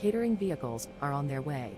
Catering vehicles are on their way.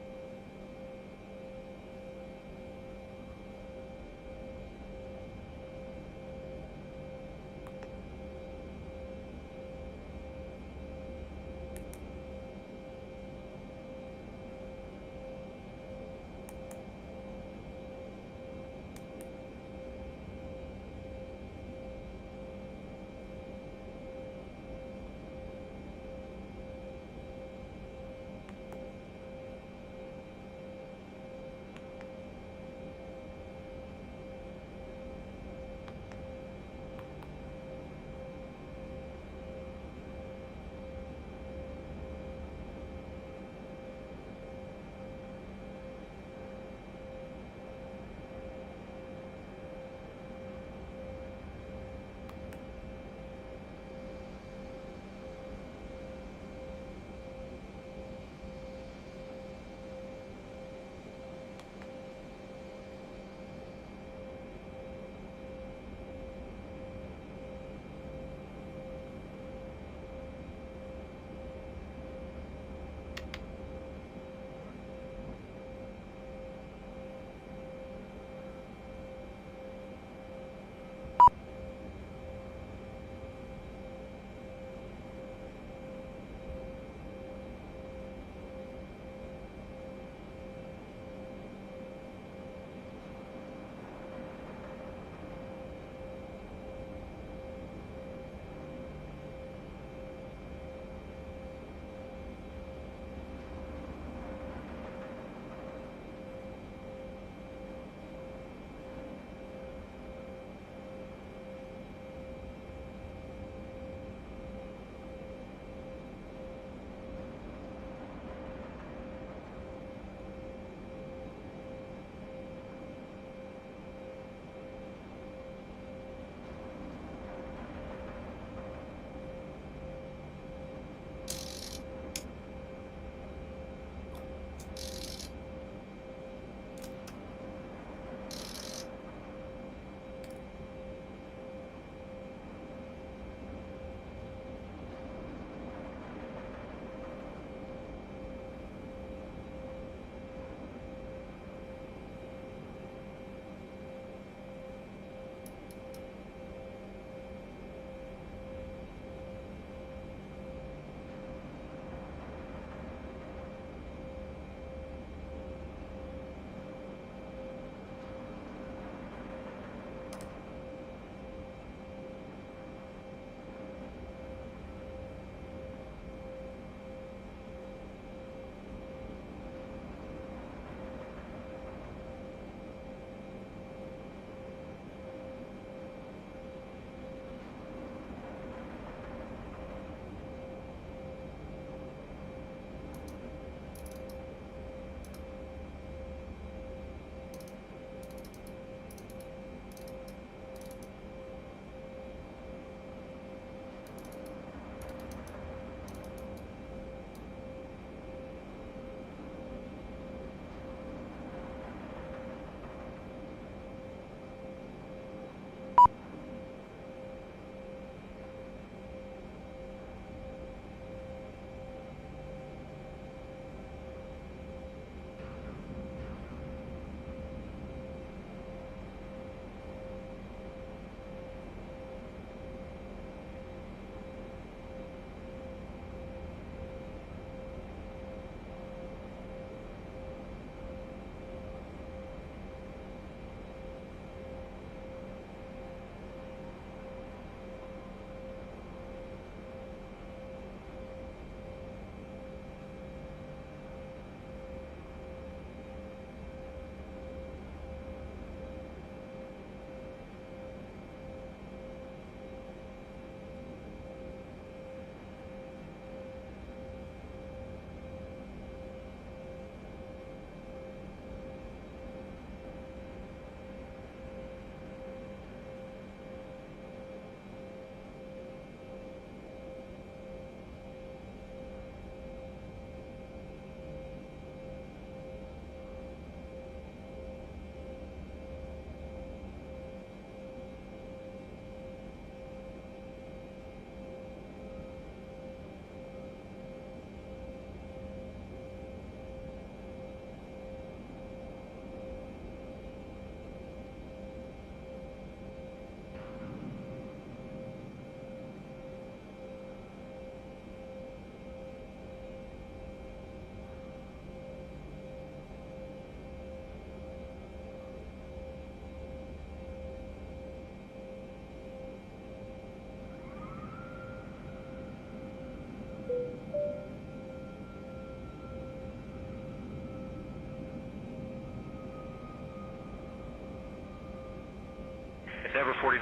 November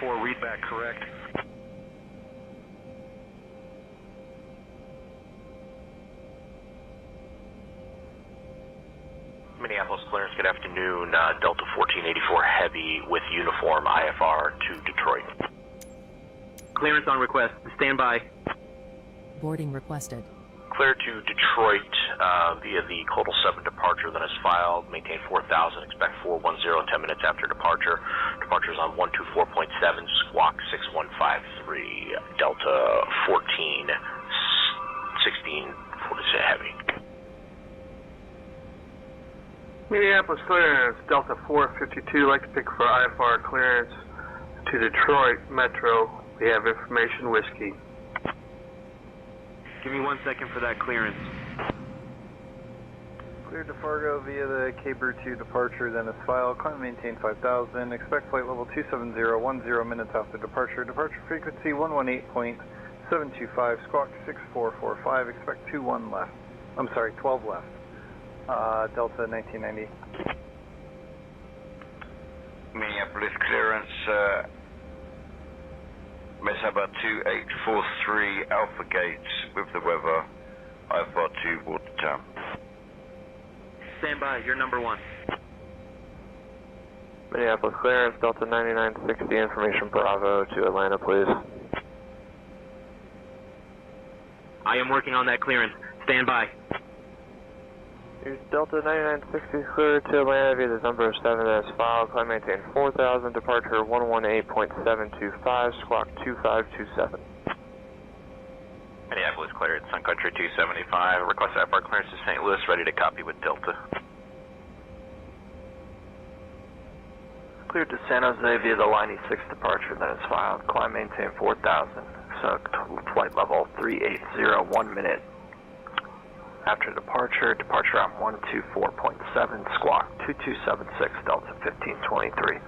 4934, read back correct. Minneapolis clearance, good afternoon. Delta 1484 Heavy with uniform IFR to Detroit. Clearance on request. Stand by. Boarding requested. Clear to Detroit via the Codal 7 departure that is filed. Maintain 4000, expect 410 10 minutes after departure. Departure is on 124.7, squawk 6153, Delta 14, 16, 46 Heavy. Minneapolis clearance, Delta 452, like to pick for IFR clearance to Detroit Metro. We have information whiskey. Give me 1 second for that clearance. Cleared to Fargo via the K-Brew 2 departure, then is filed. Climb maintain 5000. Expect flight level 270, 10 minutes after departure. Departure frequency 118.725, squawk 6445. Expect 21 left. I'm sorry, 12 left. Delta 1990. Minneapolis clearance, Mesaba 2843 Alpha Gate with the weather, IFR 2 Watertown. Stand by. You're number 1. Minneapolis clearance, Delta 9960, information Bravo to Atlanta, please. I am working on that clearance. Stand by. Here's Delta 9960 cleared to Atlanta via the number 7 that is filed. Climb maintain 4000, departure 118.725, squawk 2527. Minneapolis cleared, Sun Country 275, request IFR clearance to St. Louis, ready to copy with Delta. Cleared to San Jose via the Line E6 departure that is filed. Climb maintain 4000, so flight level 380, 1 minute. After departure on 124.7, squawk 2276, Delta 1523.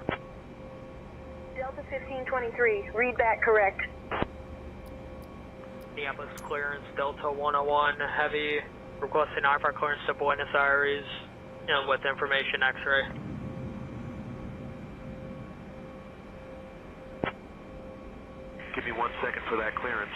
Delta 1523, read back correct. Minneapolis clearance, Delta 101 Heavy, requesting IFR clearance to Buenos Aires, and with information X-ray. Give me 1 second for that clearance.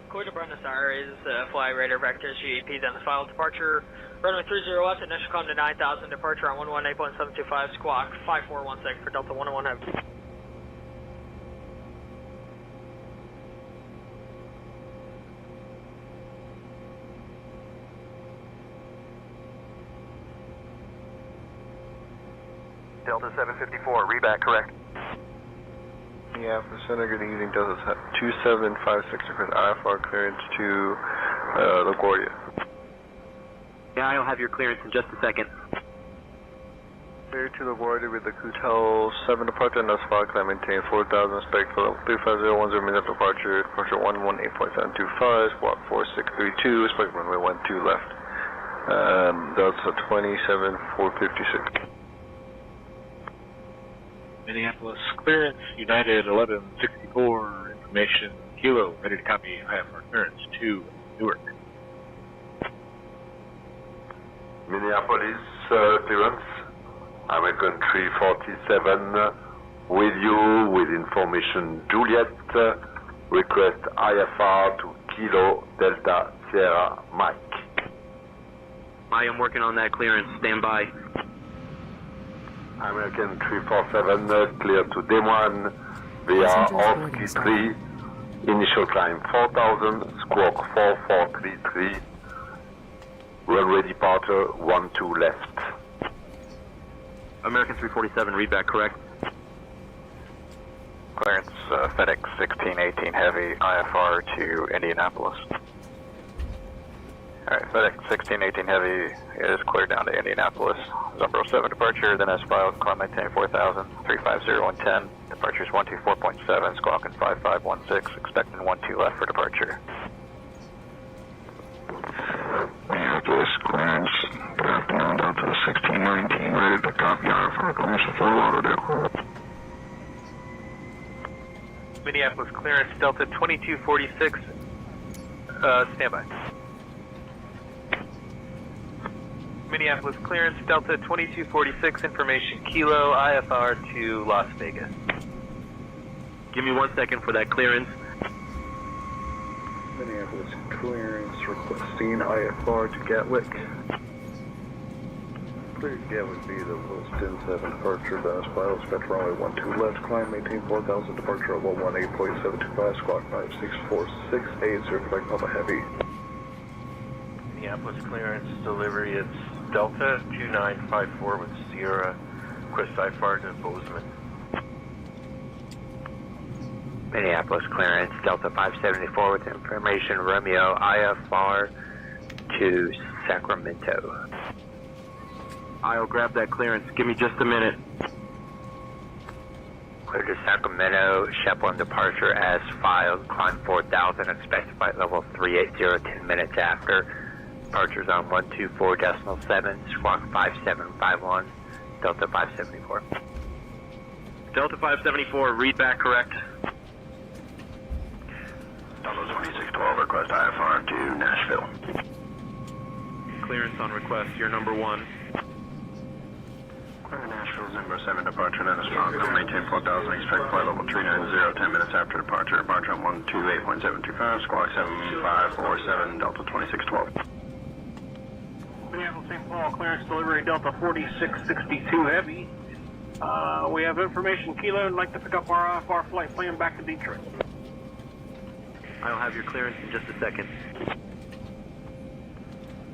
Clear to Buenos Aires, fly radar vectors, GEP, then the final departure. Runway 30 left, initial climb to 9000, departure on 118.725, squawk 5416 for Delta 101 Heavy. Delta 754, read back correct. Yeah, for Center, good evening, Delta 2756, request IFR clearance to LaGuardia. Yeah, I'll have your clearance in just a second. Clear to LaGuardia with the Hotel 7 departure, and thus far, climb maintain 4000, expect for 35010 minutes departure, departure 118.725, squawk 4632, expect runway 12 left. Delta 27456. Minneapolis clearance, United 1164, information Kilo, ready to copy IFR clearance to Newark. Minneapolis clearance, American 347 with you with information Juliet, request IFR to Kilo Delta Sierra Mike. I am working on that clearance. Stand by. American 347 clear to Des Moines via Off-Key 3, initial climb 4000, squawk 4433, runway departure 12 left. American 347, read back correct. Clearance, FedEx 1618 Heavy, IFR to Indianapolis. Alright, FedEx 1618 Heavy is cleared down to Indianapolis. Zone 07 departure, then as filed, climb maintain 4000, 350 departure is 124.7, squawking 5516, expecting 12 left for departure. Minneapolis clearance, good afternoon, Delta 1619, ready to copy IFR clearance to Fort Lauderdale. Minneapolis clearance, Delta 2246, standby. Minneapolis clearance, Delta 2246, information Kilo, IFR to Las Vegas. Give me 1 second for that clearance. Minneapolis clearance requesting IFR to Gatwick. Clear Gatwick be the Wilson 7 departure, Dallas File, expect runway 12 left, climb, maintain 4000, departure at 118.725, squawk 56468, certified Papa Heavy. Minneapolis clearance delivery, it's Delta 2954 with Sierra, request IFR to Bozeman. Minneapolis clearance, Delta 574 with information Romeo, IFR to Sacramento. I'll grab that clearance. Give me just a minute. Clear to Sacramento, Shep 1 departure as filed, climb 4000, expect flight level 380, 10 minutes after. Departures on 124.7, squawk 5751, Delta 574. Delta 574, read back correct. Delta 2612, request IFR to Nashville. Clearance on request, you're number 1. Clear Nashville, Zimbo 7 departure, then a strong, they'll maintain 4000, expect flight level 390, 10 minutes after departure. Departure on 128.725, squawk 7547, Delta 2612. Minneapolis St. Paul clearance delivery Delta 4662 Heavy. We have information Kilo and like to pick up our IFR flight plan back to Detroit. I'll have your clearance in just a second.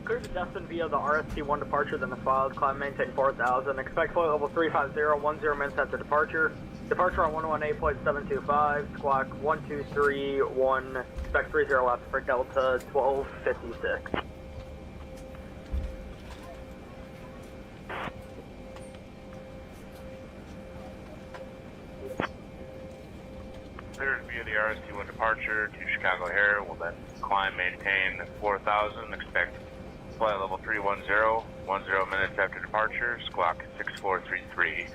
Clear to Destin via the RST-1 departure, then the filed, climb, maintain 4000, expect flight level 350, 10 minutes after departure. Departure on 118.725, squawk 1231, expect 30 left for Delta 1256. Cleared via the RST-1 departure to Chicago Air. Will then climb, maintain 4000. Expect flight level 310, 10 minutes after departure. Squawk 6433.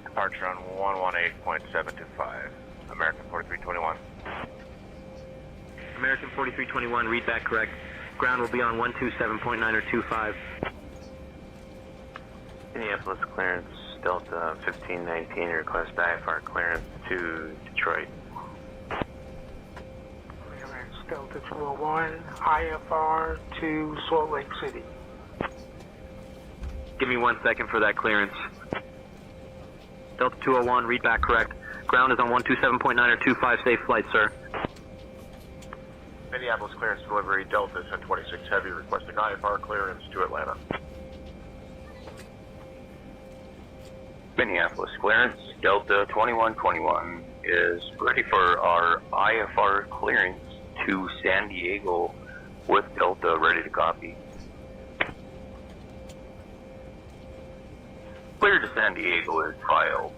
Departure on 118.725. American 4321. American 4321, read back correct. Ground will be on 127.9 or 25. Minneapolis clearance, Delta 1519, request IFR clearance to Detroit. Delta 201, IFR to Salt Lake City. Give me 1 second for that clearance. Delta 201, read back correct. Ground is on 127.9 or 25, safe flight, sir. Minneapolis clearance delivery, Delta 1026 Heavy, requesting IFR clearance to Atlanta. Minneapolis clearance, Delta 2121 is ready for our IFR clearance to San Diego with Delta ready to copy. Clear to San Diego is filed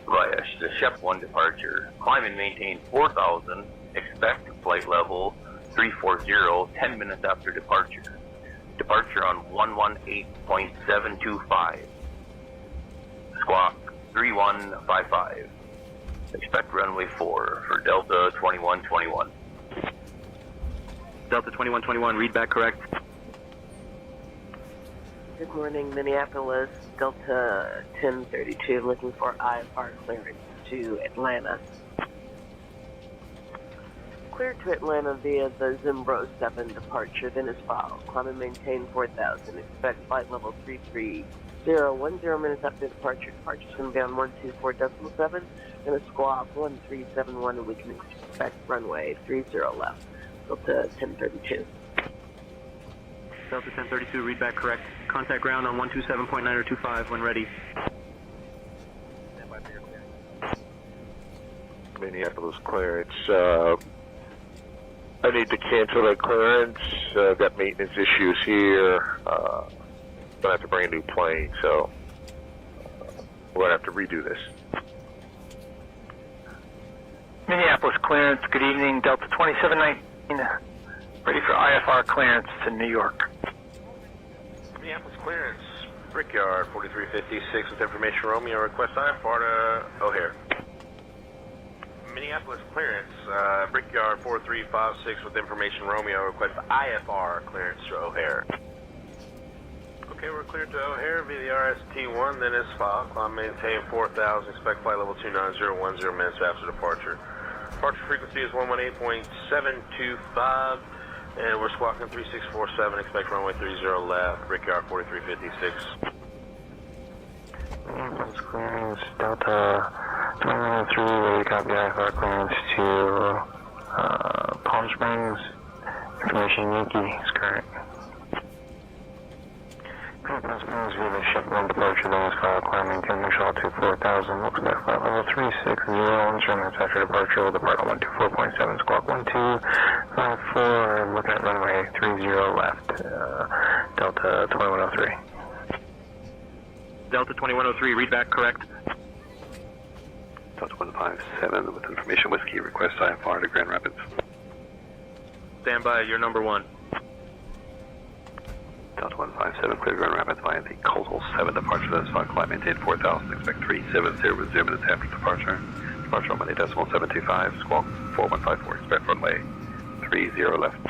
via the Shep 1 departure. Climb and maintain 4000, expect flight level 340, 10 minutes after departure. Departure on 118.725. Squawk 3155. Expect runway 4 for Delta 2121. Delta 2121, read back correct. Good morning, Minneapolis, Delta 1032, looking for IFR clearance to Atlanta. Clear to Atlanta via the Zimbro 7 departure, then is filed. Climb and maintain 4000. Expect flight level 330, 10 minutes after departure. Departure is going to be on 124.7 and a squawk 1371, and we can expect runway 30 left. Delta 1032. Delta 1032, read back correct. Contact ground on 127.9 or 25 when ready. Minneapolis clearance. I need to cancel that clearance. Got maintenance issues here. Gonna have to bring a new plane, so we're gonna have to redo this. Minneapolis clearance, good evening, Delta 2719, ready for IFR clearance to New York. Minneapolis clearance, Brickyard 4356 with information Romeo, request IFR to O'Hare. Minneapolis clearance, Brickyard 4356 with information Romeo, request IFR clearance to O'Hare. Okay, we're cleared to O'Hare via the RST-1, then is filed. Climb maintain 4,000, expect flight level 29010 minutes after departure. Departure frequency is 118.725, and we're squawking 3647, expect runway 30 left, Brickyard 4356. Clearance, Delta 293, ready to copy IFR clearance to Palm Springs. Information Yankee is correct. Palm Springs via the ship 1 departure, then is filed. Climb maintain initial altitude 4000, looks like flight level 360, 10 minutes after departure, will depart on 124.7, squawk 1254, looking at runway 30 left, Delta 2103. Delta 2103, read back correct. Delta 157 with information whiskey, request IFR to Grand Rapids. Stand by, you're number 1. Delta 157, clear Grand Rapids via the Coastal 7 departure, that's fine. Climb maintain 4,000, expect 370 with 0 minutes after departure. Departure on Monday decimal 725, squawk 4154, expect runway 30 left.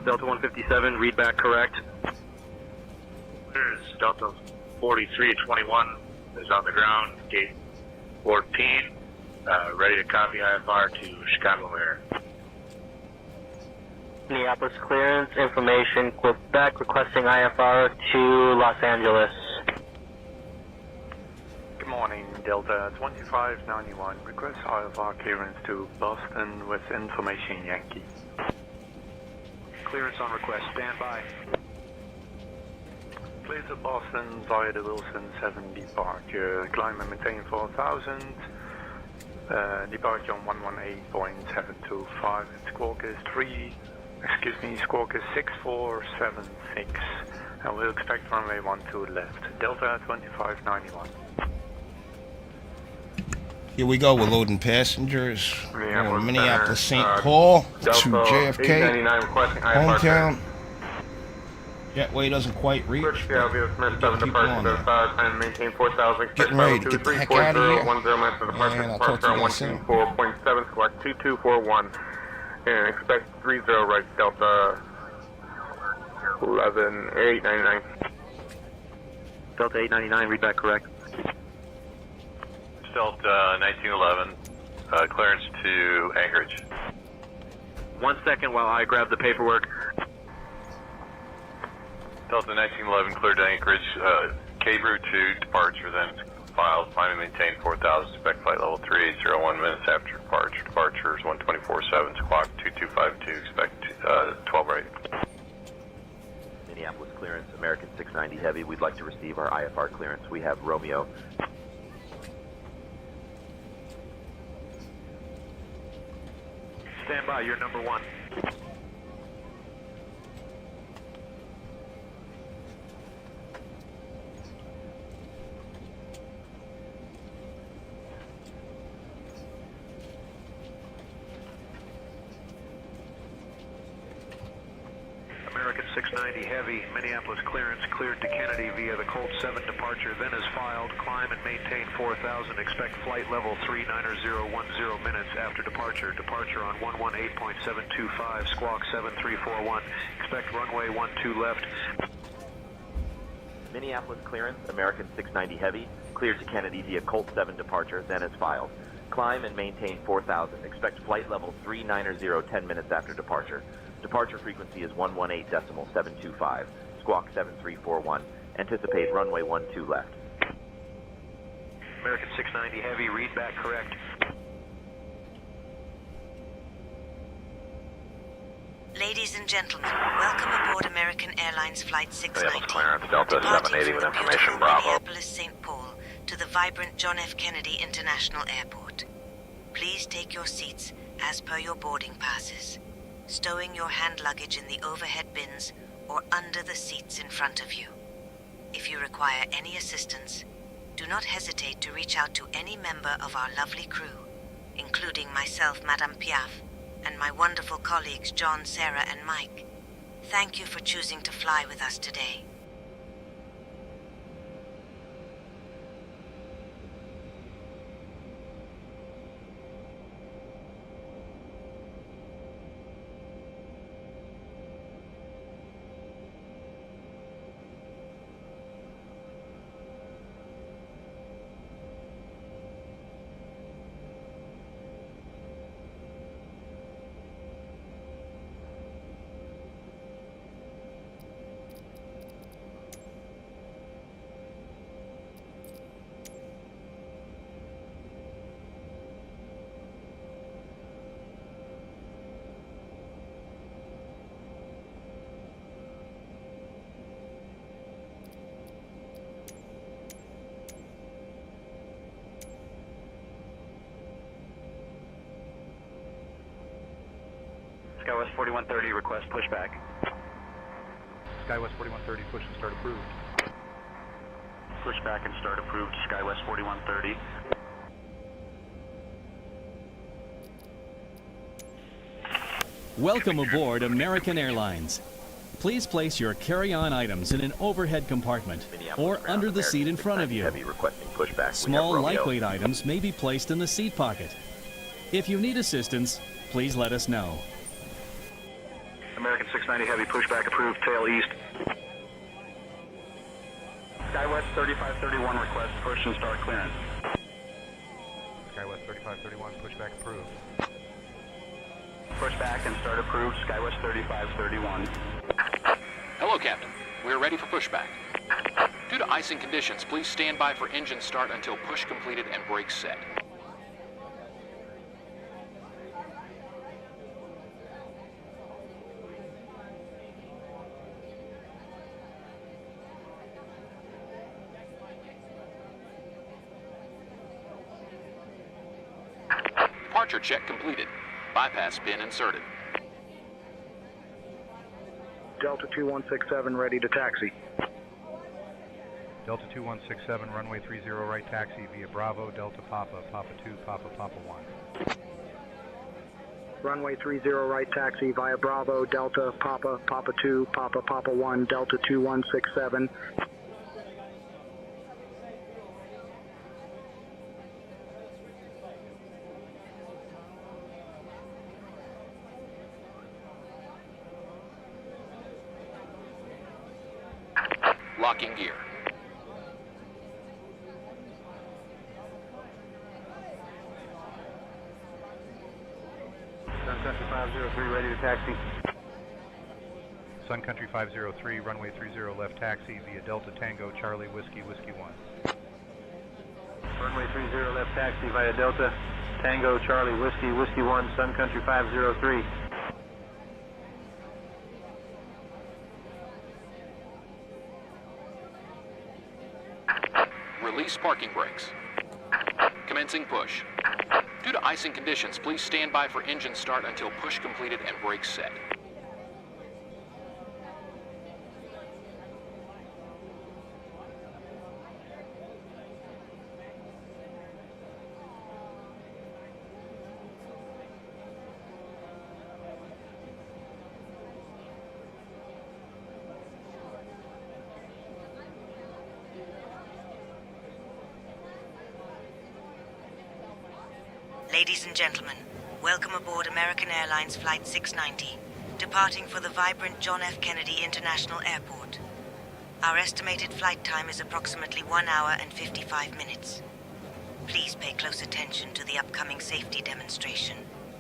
Delta 157, read back correct. There's Delta 4321 is on the ground, gate 14, ready to copy IFR to Chicago Air. Minneapolis clearance, information, Quebec requesting IFR to Los Angeles. Good morning, Delta 2591. Request IFR clearance to Boston with information Yankee. Clearance on request, stand by. Clear to Boston via the Wilson 7 departure. Climb and maintain 4000. Departure on 118.725. Squawk is 6476. And we'll expect runway 12 left. Delta 2591. Here we go, we're loading passengers. Minneapolis, St. Center, Paul to Delta JFK, 899 requesting IFR hometown. Jetway doesn't quite reach. But keep on there. Maintain 4,000. Getting ready to get the heck out of here. And I'll talk to you guys soon. 124.7, squawk 2241. And expect 30 right, Delta 899. Delta 899, read back correct. Delta 1911, clearance to Anchorage. 1 second while I grab the paperwork. Delta 1911, cleared to Anchorage, K-Brew to departure, then filed, climb and maintain 4,000, expect flight level 3801 minutes after departure. Departure is 124.7, squawk 2252, expect 12 right. Minneapolis clearance, American 690 Heavy, we'd like to receive our IFR clearance. We have Romeo. Stand by, you're number 1. American 690 Heavy, Minneapolis clearance, cleared to Kennedy via the Colt 7 departure, then is filed. Climb and maintain 4,000. Expect flight level 39010 minutes after departure. Departure on 118.725, squawk 7341. Expect runway 12 left. Minneapolis clearance, American 690 Heavy, cleared to Kennedy via Colt 7 departure, then is filed. Climb and maintain 4,000. Expect flight level 390 10 minutes after departure. Departure frequency is 118.725, squawk 7341. Anticipate runway 12 left. American 690 Heavy, read back correct. Ladies and gentlemen, welcome aboard American Airlines Flight 690. Clearance, Delta 780 with information, Bravo. Minneapolis, St. Paul to the vibrant John F. Kennedy International Airport. Please take your seats as per your boarding passes, stowing your hand luggage in the overhead bins or under the seats in front of you. If you require any assistance, do not hesitate to reach out to any member of our lovely crew, including myself, Madame Piaf, and my wonderful colleagues John, Sarah, and Mike. Thank you for choosing to fly with us today. SkyWest 4130, request pushback. SkyWest 4130, push and start approved. Pushback and start approved, SkyWest 4130. Welcome aboard American Airlines. Please place your carry-on items in an overhead compartment or under the seat in front of you. Heavy requesting pushback. Small, lightweight items may be placed in the seat pocket. If you need assistance, please let us know. American 690 Heavy, pushback approved, tail east. SkyWest 3531, request push and start clearance. SkyWest 3531, pushback approved. Pushback and start approved, SkyWest 3531. Hello, Captain. We are ready for pushback. Due to icing conditions, please stand by for engine start until push completed and brakes set. Departure check completed. Bypass pin inserted. Delta 2167 ready to taxi. Delta 2167, runway 30 right taxi via Bravo, Delta Papa, Papa 2, Papa 1. Runway 30 right taxi via Bravo, Delta Papa, Papa 2, Papa 1, Delta 2167. Locking gear. Sun Country 503, ready to taxi. Sun Country 503, runway 30 left taxi via Delta Tango, Charlie Whiskey 1. Runway 30 left taxi via Delta Tango, Charlie Whiskey 1, Sun Country 503. Release parking brakes. Commencing push. Due to icing conditions, please stand by for engine start until push completed and brakes set. Ladies and gentlemen, welcome aboard American Airlines Flight 690, departing for the vibrant John F. Kennedy International Airport. Our estimated flight time is approximately 1 hour and 55 minutes. Please pay close attention to the upcoming safety demonstration,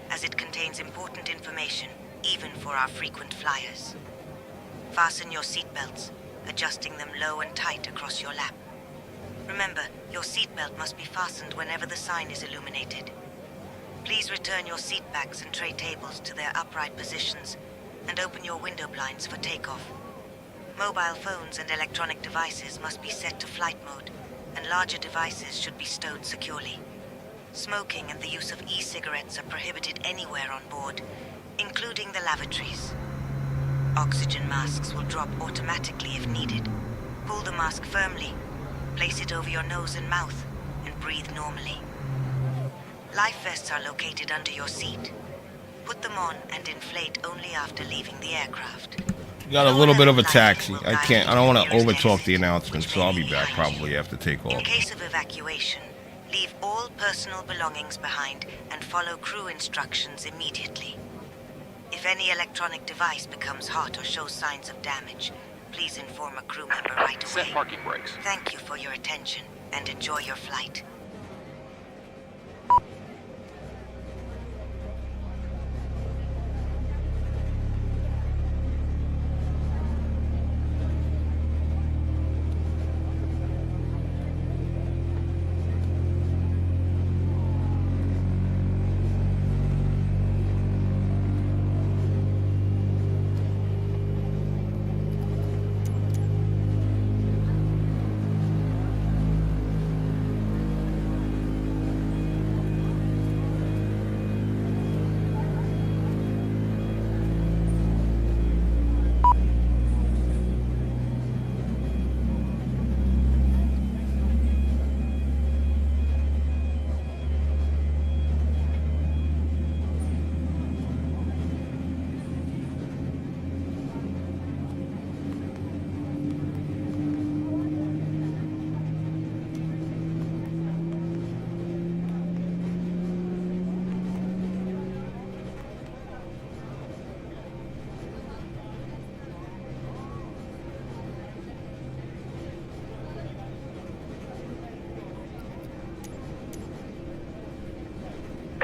as it contains important information, even for our frequent flyers. Fasten your seatbelts, adjusting them low and tight across your lap. Remember, your seatbelt must be fastened whenever the sign is illuminated. Please return your seat backs and tray tables to their upright positions and open your window blinds for takeoff. Mobile phones and electronic devices must be set to flight mode, and larger devices should be stowed securely. Smoking and the use of e-cigarettes are prohibited anywhere on board, including the lavatories. Oxygen masks will drop automatically if needed. Pull the mask firmly, place it over your nose and mouth, and breathe normally. Life vests are located under your seat. Put them on and inflate only after leaving the aircraft. Got a little bit of a taxi. I don't want to overtalk the announcement, so I'll be back probably after takeoff. In case of evacuation, leave all personal belongings behind and follow crew instructions immediately. If any electronic device becomes hot or shows signs of damage, please inform a crew member right away. Set parking brakes. Thank you for your attention and enjoy your flight.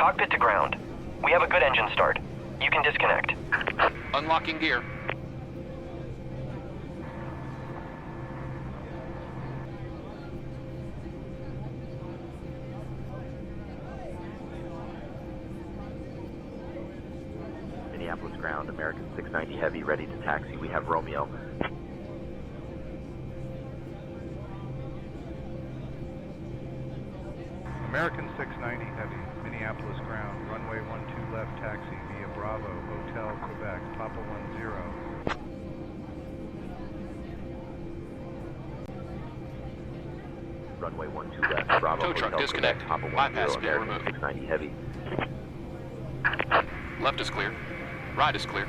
Cockpit to ground. We have a good engine start. You can disconnect. Unlocking gear. Minneapolis ground, American 690 Heavy, ready to taxi. We have Romeo. American 690 Heavy, Minneapolis ground, runway 12 left taxi via Bravo, Hotel, Quebec, Papa 10. Runway 12 left, Bravo, Tow truck Hotel, disconnect. Quebec, Papa 10, Bypass field American removed. 690 Heavy. Left is clear. Right is clear.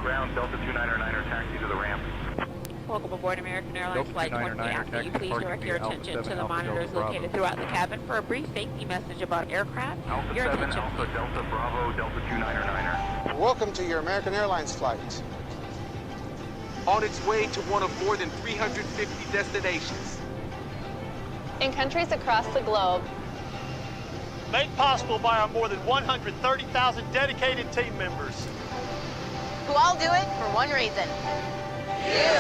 Ground, Delta 299er, taxi to the ramp. Welcome aboard American Airlines Flight 28. Can you please direct your attention to the monitors located throughout the cabin for a brief safety message about aircraft? Alpha Your 7, attention, Alpha Delta Bravo, Delta 299er. Welcome to your American Airlines flight. On its way to one of more than 350 destinations. In countries across the globe. Made possible by our more than 130,000 dedicated team members. Who all do it for one reason. You!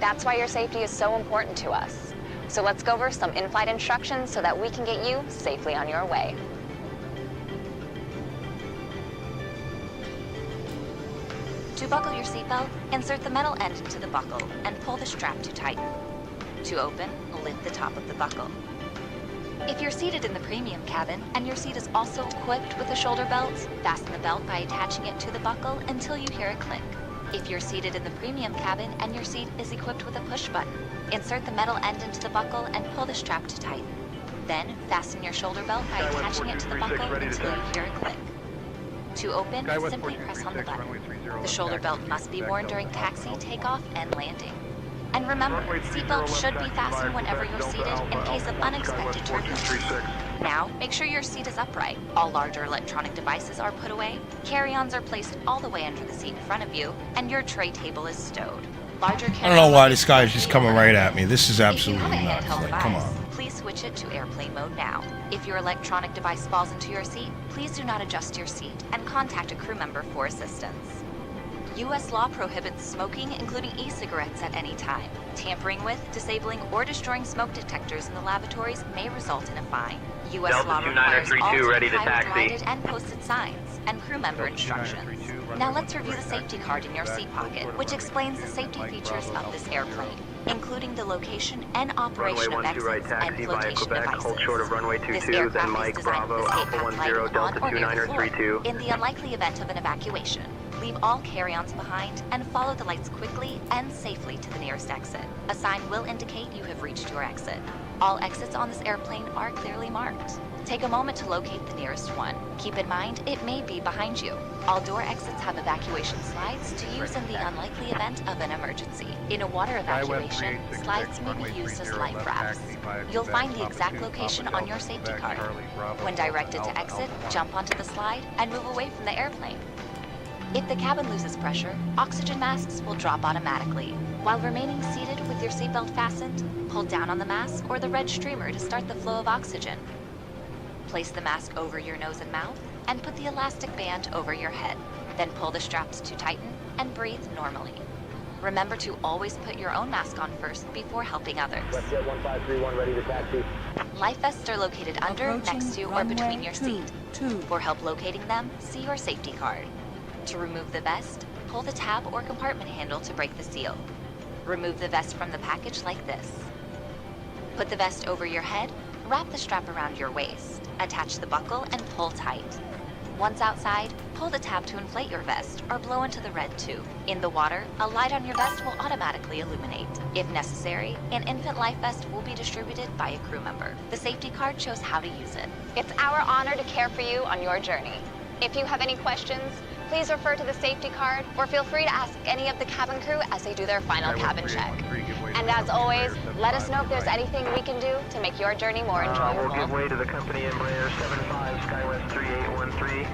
That's why your safety is so important to us. So let's go over some in-flight instructions so that we can get you safely on your way. To buckle your seatbelt, insert the metal end into the buckle and pull the strap to tighten. To open, lift the top of the buckle. If you're seated in the premium cabin and your seat is also equipped with a shoulder belt, fasten the belt by attaching it to the buckle until you hear a click. If you're seated in the premium cabin and your seat is equipped with a push button, insert the metal end into the buckle and pull the strap to tighten. Then, fasten your shoulder belt by attaching it to the buckle until you hear a click. To open, simply press on the button. The shoulder belt must be worn during taxi, takeoff, and landing. And remember, seatbelts should be fastened whenever you're seated in case of unexpected turbulence. Now, make sure your seat is upright. All larger electronic devices are put away, carry-ons are placed all the way under the seat in front of you, and your tray table is stowed. Larger I don't know why this guy's just coming right at me. This is absolutely nuts. Like, come on. Please switch it to airplane mode now. If your electronic device falls into your seat, please do not adjust your seat and contact a crew member for assistance. U.S. law prohibits smoking, including e-cigarettes, at any time. Tampering with, disabling, or destroying smoke detectors in the lavatories may result in a fine. U.S. Delta law requires all 2932 ready to pilot taxi. lighted and posted signs and crew member instructions. Now let's review the safety card in your seat pocket, which explains the safety features of this airplane. including the location and operation of exits right, taxi and via flotation Quebec, devices. hold short of runway 22, This then aircraft Mike, is designed Bravo, to escape Alpha at 10, flight Delta on or near the floor. 2932. In the unlikely event of an evacuation, leave all carry-ons behind and follow the lights quickly and safely to the nearest exit. A sign will indicate you have reached your exit. All exits on this airplane are clearly marked. Take a moment to locate the nearest one. Keep in mind, it may be behind you. All door exits have evacuation slides to use in the unlikely event of an emergency. In a water evacuation, slides may be used as life rafts. You'll find the exact location on your safety card. When directed to exit, jump onto the slide and move away from the airplane. If the cabin loses pressure, oxygen masks will drop automatically. While remaining seated with your seatbelt fastened, pull down on the mask or the red streamer to start the flow of oxygen. Place the mask over your nose and mouth and put the elastic band over your head. Then pull the straps to tighten and breathe normally. Remember to always put your own mask on first before helping others. WestJet 1531 ready to taxi. Life vests are located under, next to, or between your seat. For help locating them, see your safety card. To remove the vest, pull the tab or compartment handle to break the seal. Remove the vest from the package like this. Put the vest over your head, wrap the strap around your waist, attach the buckle, and pull tight. Once outside, pull the tab to inflate your vest or blow into the red tube. In the water, a light on your vest will automatically illuminate. If necessary, an infant life vest will be distributed by a crew member. The safety card shows how to use it. It's our honor to care for you on your journey. If you have any questions, please refer to the safety card or feel free to ask any of the cabin crew as they do their final cabin check. And as always, let us know if there's anything we can do to make your journey more enjoyable. We'll give way to the company Embraer 75 SkyWest 3813.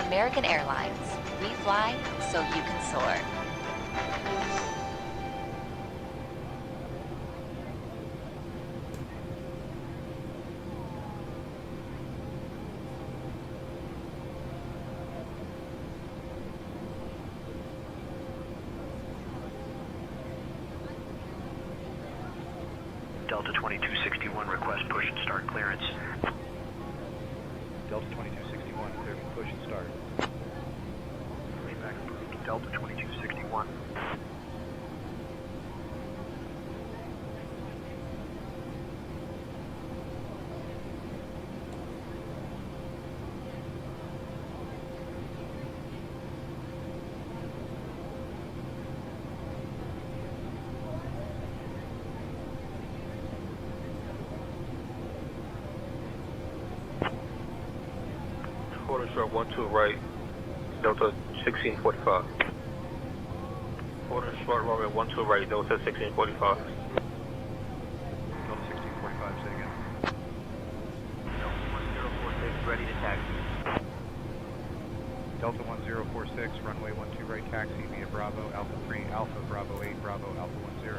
American Airlines. We fly so you can soar. Delta 2261, request push and start clearance. Delta 2261, clear for push and start. Pushback approved. Delta 2261. Quarter short 12 right, Delta 1645. Quarter short runway 12 right, Delta 1645. Delta 1645, say again. Delta 1046, ready to taxi. Delta 1046, runway 12 right taxi via Bravo, Alpha 3, Alpha, Bravo 8, Bravo, Alpha 10.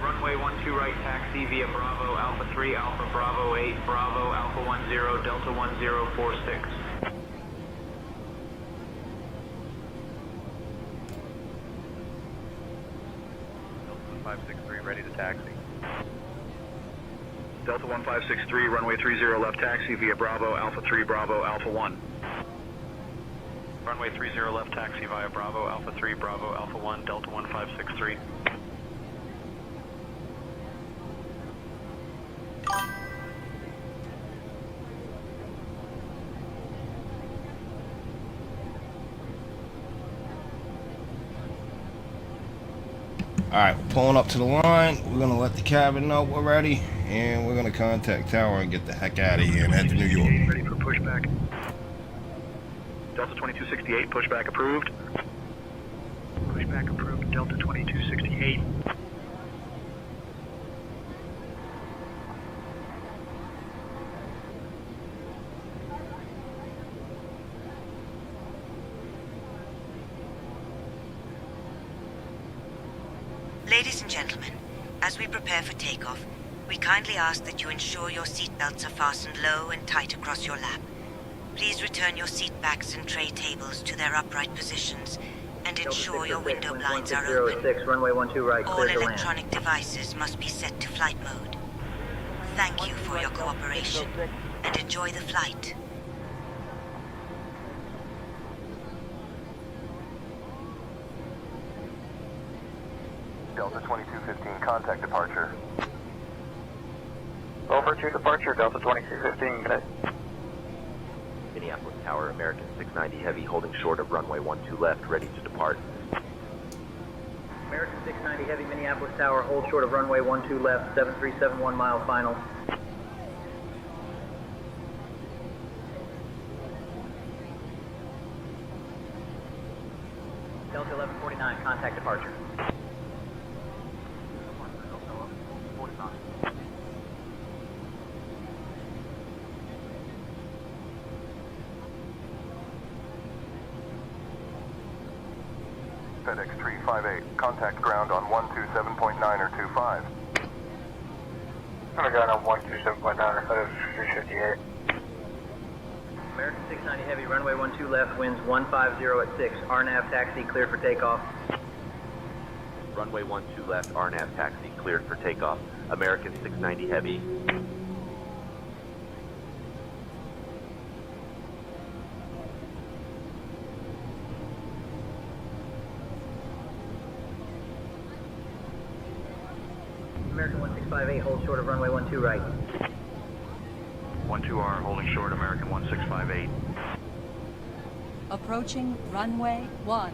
Runway 12 right taxi via Bravo, Alpha 3, Alpha, Bravo 8, Bravo, Alpha 10, Delta 1046. Delta 1563, ready to taxi. Delta 1563, runway 30 left taxi via Bravo, Alpha 3, Bravo, Alpha 1. Runway 30 left taxi via Bravo, Alpha 3, Bravo, Alpha 1, Delta 1563. Alright, we're pulling up to the line. We're going to let the cabin know we're ready. And we're going to contact Tower and get the heck out of here and head to New York. Ready for pushback. Delta 2268, pushback approved. Pushback approved. Delta 2268. Ladies and gentlemen, as we prepare for takeoff, we kindly ask that you ensure your seatbelts are fastened low and tight across your lap. Please return your seat backs and tray tables to their upright positions and ensure your window blinds are open. Runway 12 right, All electronic devices must be set to flight mode. Thank you for your cooperation and enjoy the flight. Delta 2215, contact departure. Over to departure, Delta 2215, good day. Minneapolis Tower, American 690 Heavy, holding short of runway 12 left, ready to depart. American 690 Heavy, Minneapolis Tower, hold short of runway 12 left, 7371 mile final. Delta 1149, contact departure. FedEx 358, contact ground on 127.9 or 25. Ground on 127.9 or 358. American 690 Heavy, runway 12 left, winds 150 at 6. RNAV taxi cleared for takeoff. Runway 12 left, RNAV taxi cleared for takeoff. American 690 Heavy. American 1658, hold short of runway 12 right. 12R, holding short, American 1658. Approaching runway 12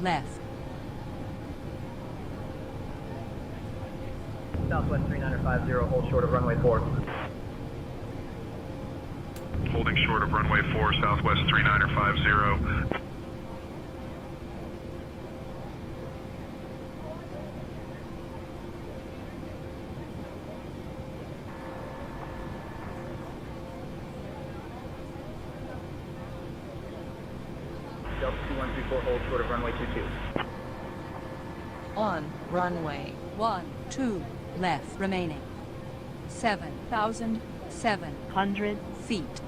left. Southwest 3950, hold short of runway 4. Holding short of runway 4, Southwest 3950. Delta 2134, hold short of runway 22. On runway 12 left remaining. 7,700 feet.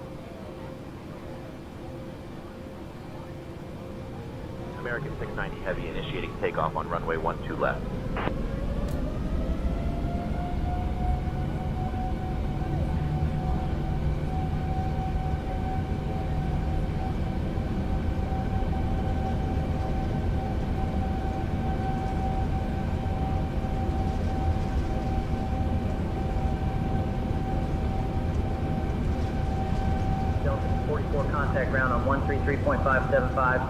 American 690 Heavy initiating takeoff on runway 12 left. Delta 44, contact ground on 133.575.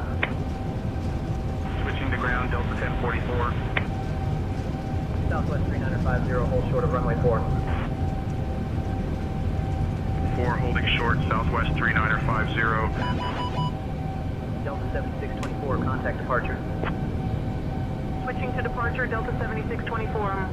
Switching to ground, Delta 1044. Southwest 3950, hold short of runway 4. 4, holding short, Southwest 3950. Delta 7624, contact departure. Switching to departure, Delta 7624.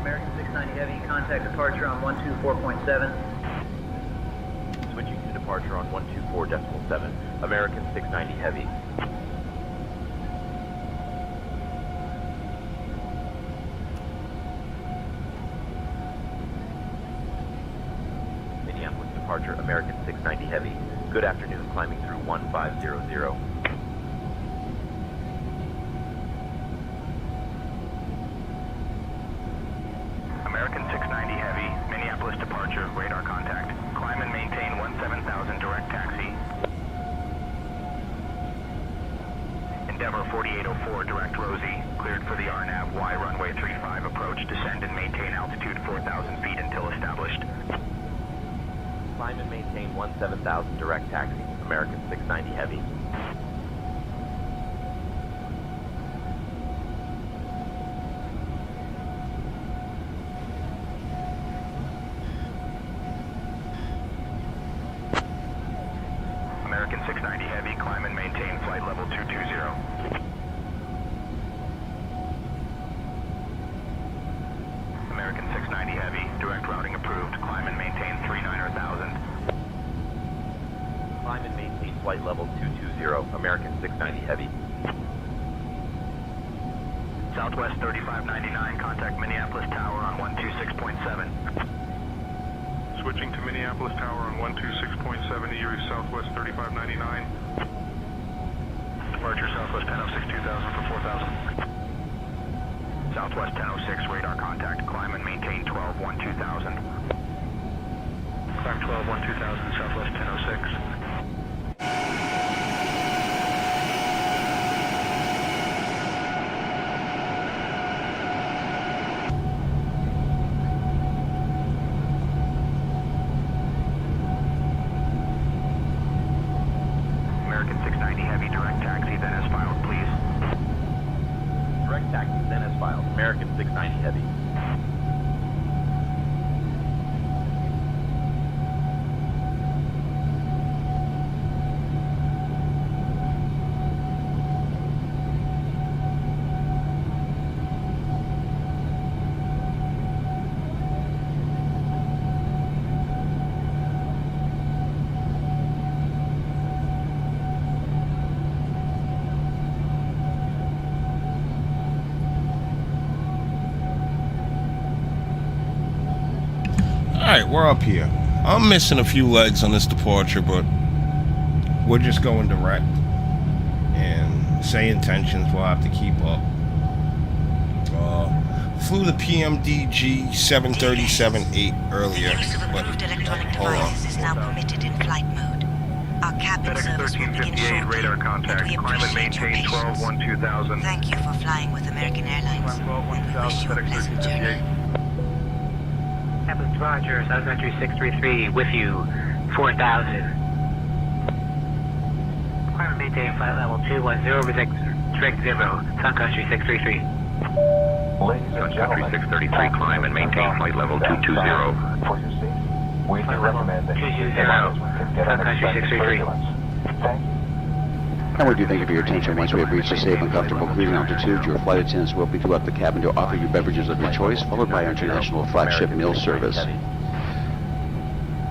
American 690 Heavy, contact departure on 124.7. Switching to departure on 124.7. American 690 Heavy. Minneapolis departure, American 690 Heavy. Good afternoon, climbing through 1500. American 690 Heavy, Minneapolis departure, radar contact. Climb and maintain 17,000 direct taxi. Endeavor 4804, direct Rosie, cleared for the RNAV Y runway 35 approach, descend and maintain altitude 4,000 feet until established. Climb and maintain 17,000 direct taxi, American 690 Heavy. American 690 Heavy, climb and maintain flight level 220. American 690 Heavy, direct routing approved, climb and maintain 39,000. Climb and maintain flight level 220, American 690 Heavy. Southwest 3599, contact Minneapolis Tower on 126.7. Switching to Minneapolis Tower on 126.7, Erie Southwest 3599. Departure Southwest 1006 2000 for 4,000. Southwest 1006, radar contact. Climb and maintain 12-1-2000. Climb 12-1-2000, Southwest 1006. American 690 Heavy, direct taxi, then as filed, please. Direct taxi, then as filed. American 690 Heavy. Alright, we're up here. I'm missing a few legs on this departure, but we're just going direct. And say intentions, we'll have to keep up. Flew the PMDG 737-8 earlier. Use of approved electronic devices is now permitted in flight mode. Our cabin service will begin shortly, radar and contact. we Climb and appreciate your maintain patience. 12-1-2000. Thank you for flying with American Airlines, and we wish you a pleasant journey. Captain Roger, South Country 633, with you, 4,000. Climb and maintain flight level 210, reject direct 0, South Country 633. South Country 633, climb and maintain flight level 220. For your safety, we do recommend that you take 220, the management get South Country 633. Thank you. And we do thank you for your attention. Once we have reached a safe and comfortable cruising altitude, your flight attendants will be throughout the cabin to offer you beverages of your choice, followed by our international flagship meal service.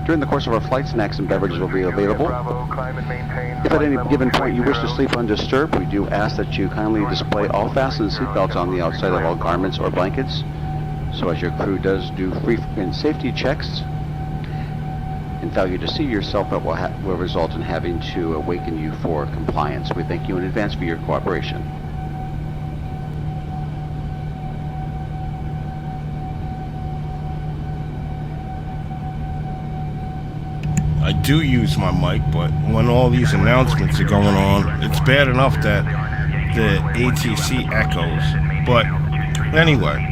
During the course of our flight, snacks and beverages will be available. If at any given point you wish to sleep undisturbed, we do ask that you kindly display all fastened seatbelts on the outside of all garments or blankets, so as your crew does do free and safety checks. And failure to see yourself will result in having to awaken you for compliance. We thank you in advance for your cooperation. I do use my mic, but when all these announcements are going on, it's bad enough that the ATC echoes. But anyway,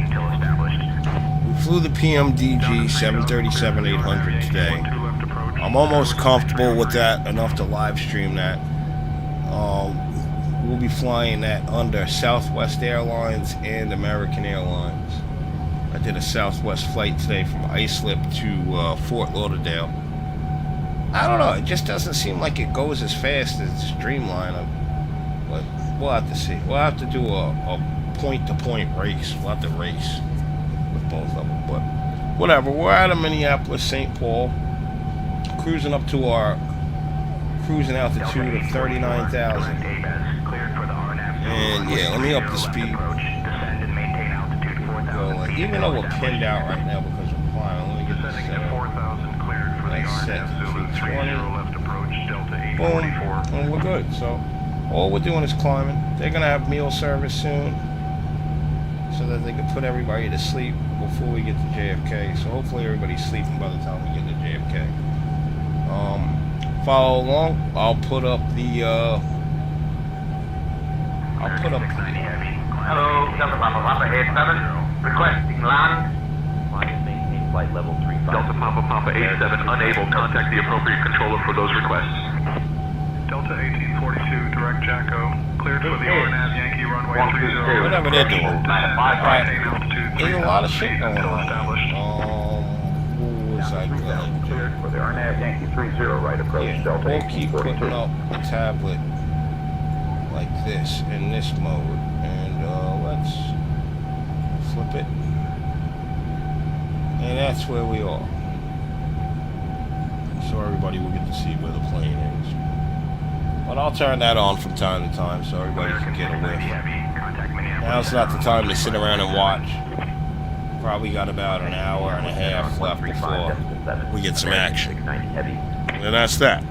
we flew the PMDG 737-800 today. I'm almost comfortable with that, enough to live stream that. We'll be flying that under Southwest Airlines and American Airlines. I did a Southwest flight today from Islip to Fort Lauderdale. I don't know, it just doesn't seem like it goes as fast as Streamliner. But we'll have to see. We'll have to do a point-to-point race. We'll have to race with both of them. But whatever, we're out of Minneapolis, St. Paul. Cruising up to our cruising altitude of 39,000. And yeah, let me up the speed. Even though we're pinned out right now because we're flying, let me get this set up. That's set to 220. Boom, and we're good. So all we're doing is climbing. They're gonna have meal service soon, so that they can put everybody to sleep before we get to JFK. So hopefully everybody's sleeping by the time we get to JFK. Follow along. I'll put up the Hello, Delta Papa 87, requesting land. Climb and maintain flight level 35. Delta Papa 87, unable. Contact the appropriate controller for those requests. Delta 1842, direct Jacko, cleared for the RNAV Yankee runway 30. Whatever they're doing. Alright, there's a lot of shit going on. What was I going? Cleared for the RNAV Yankee 30, right approach, Yeah, Delta we'll keep 1842. putting up the tablet like this, in this mode, and let's flip it. And that's where we are. So everybody will get to see where the plane is. But I'll turn that on from time to time so everybody can get a whiff. Now's not the time to sit around and watch. Probably got about an hour and a half left before we get some action. And that's that.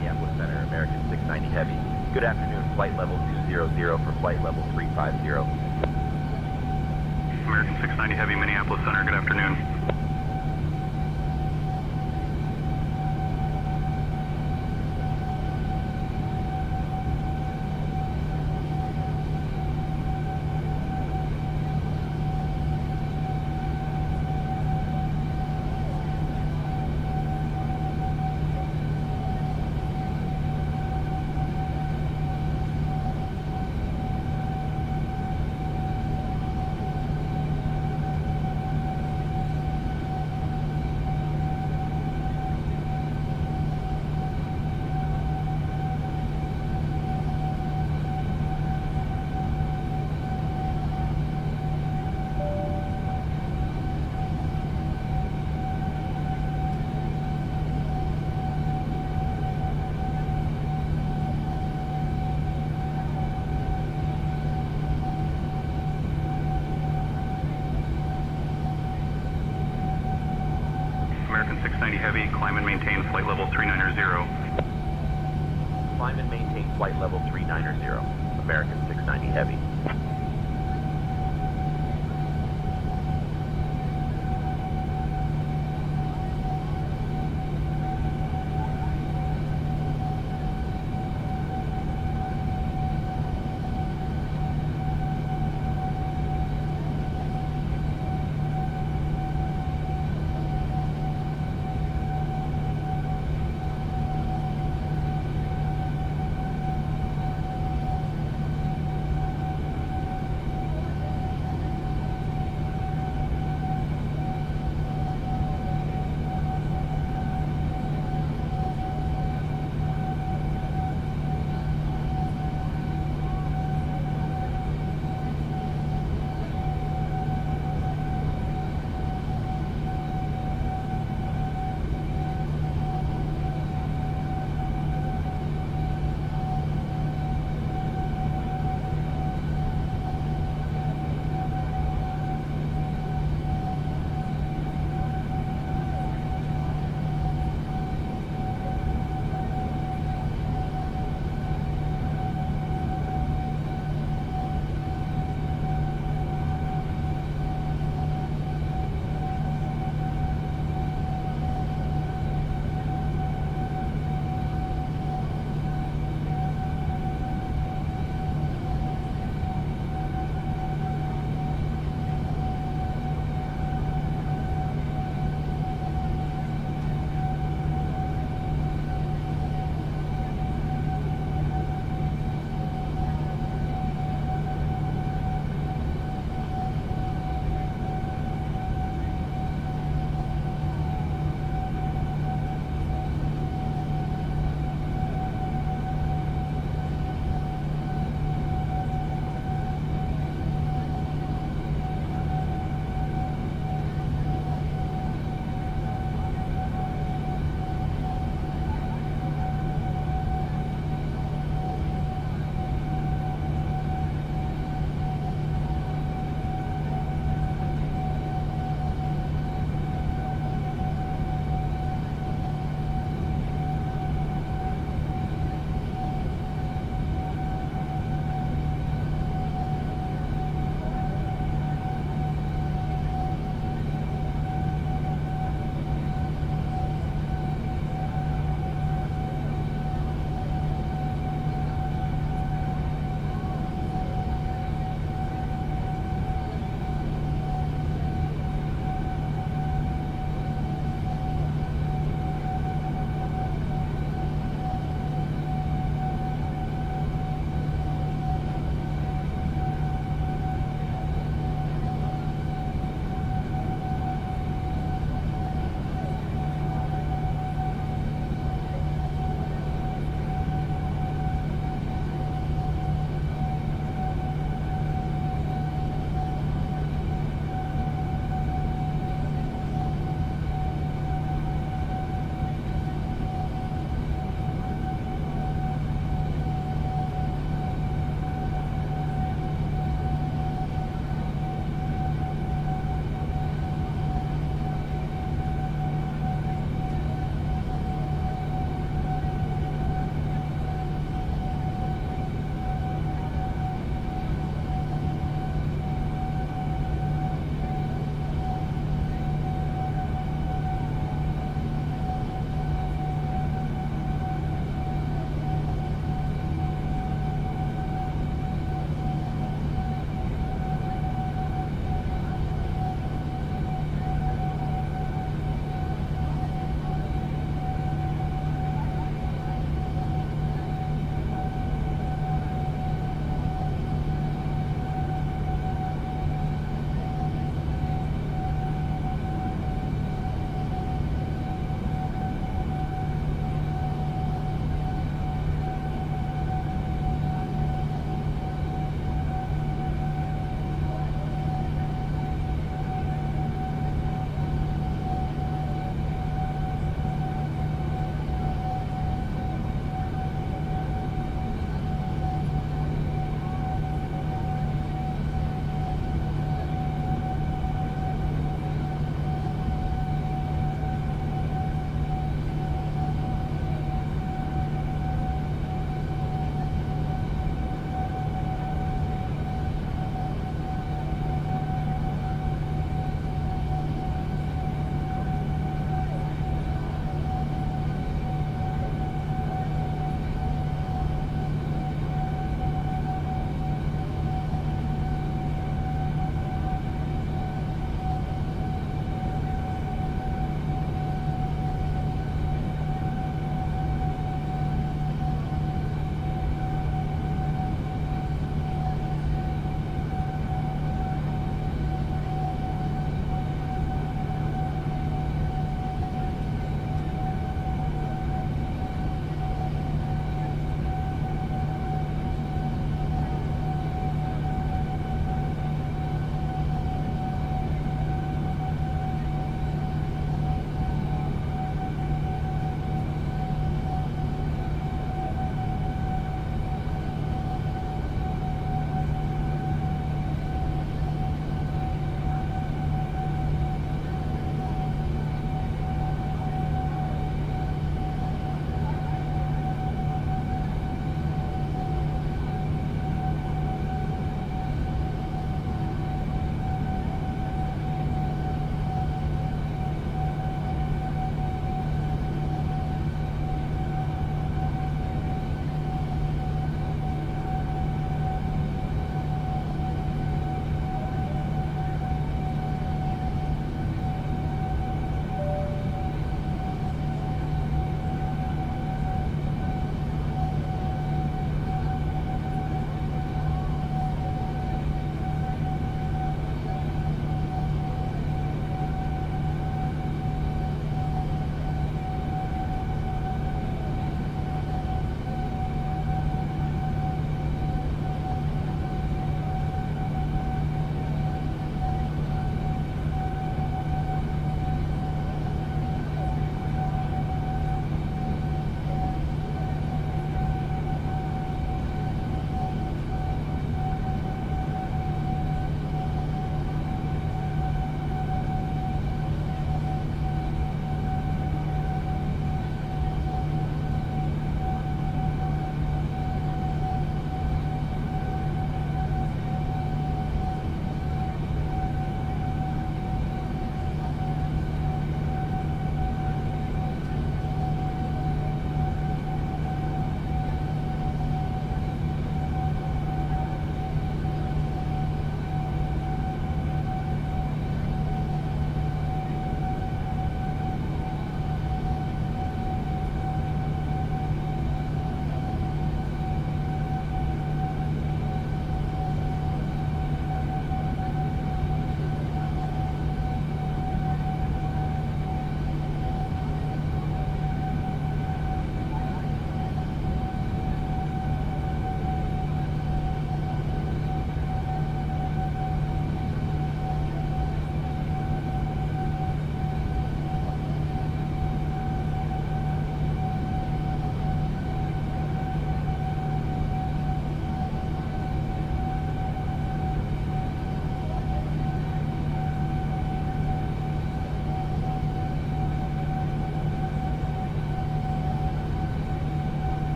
Minneapolis Center, American 690 Heavy. Good afternoon, flight level 200 for flight level 350. American 690 Heavy, Minneapolis Center, good afternoon. American 690 Heavy, climb and maintain flight level 390. Climb and maintain flight level 390. American 690 Heavy.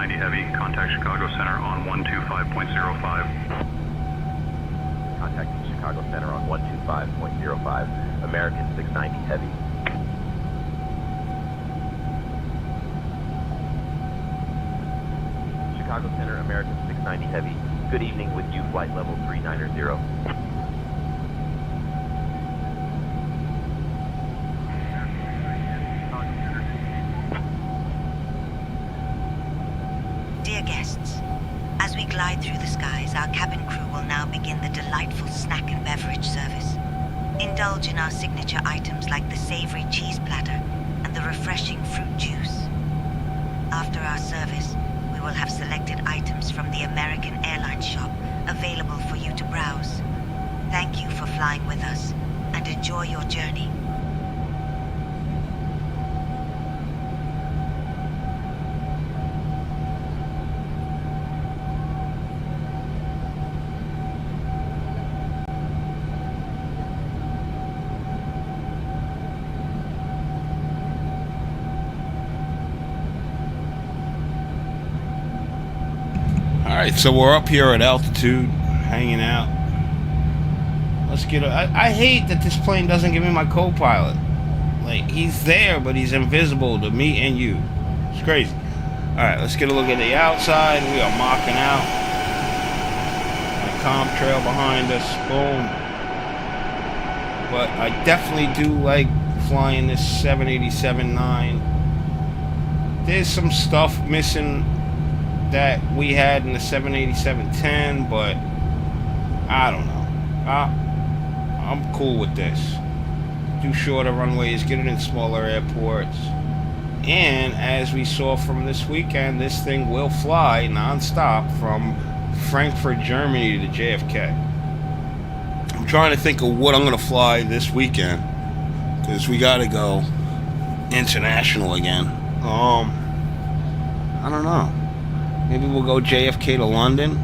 690 Heavy, contact Chicago Center on 125.05. Contacting Chicago Center on 125.05, American 690 Heavy. Chicago Center, American 690 Heavy. Good evening with you, flight level 390. Dear guests, as we glide through the skies, our cabin crew will now begin the delightful snack and beverage service. Indulge in our signature items like the savory cheese platter and the refreshing fruit juice. After our service, we will have selected items from the American Airlines shop available for you to browse. Thank you for flying with us, and enjoy your journey. Alright, so we're up here at altitude, hanging out. Let's get I hate that this plane doesn't give me my co-pilot. Like, he's there, but he's invisible to me and you. It's crazy. Alright, let's get a look at the outside. We are mocking out. The comm trail behind us. Boom. But I definitely do like flying this 787-9. There's some stuff missing that we had in the 787-10, but I don't know. I'm cool with this. Do shorter runways, get it in smaller airports, and as we saw from this weekend, this thing will fly non-stop from Frankfurt, Germany to JFK. I'm trying to think of what I'm gonna fly this weekend, because we gotta go international again. I don't know. Maybe we'll go JFK to London.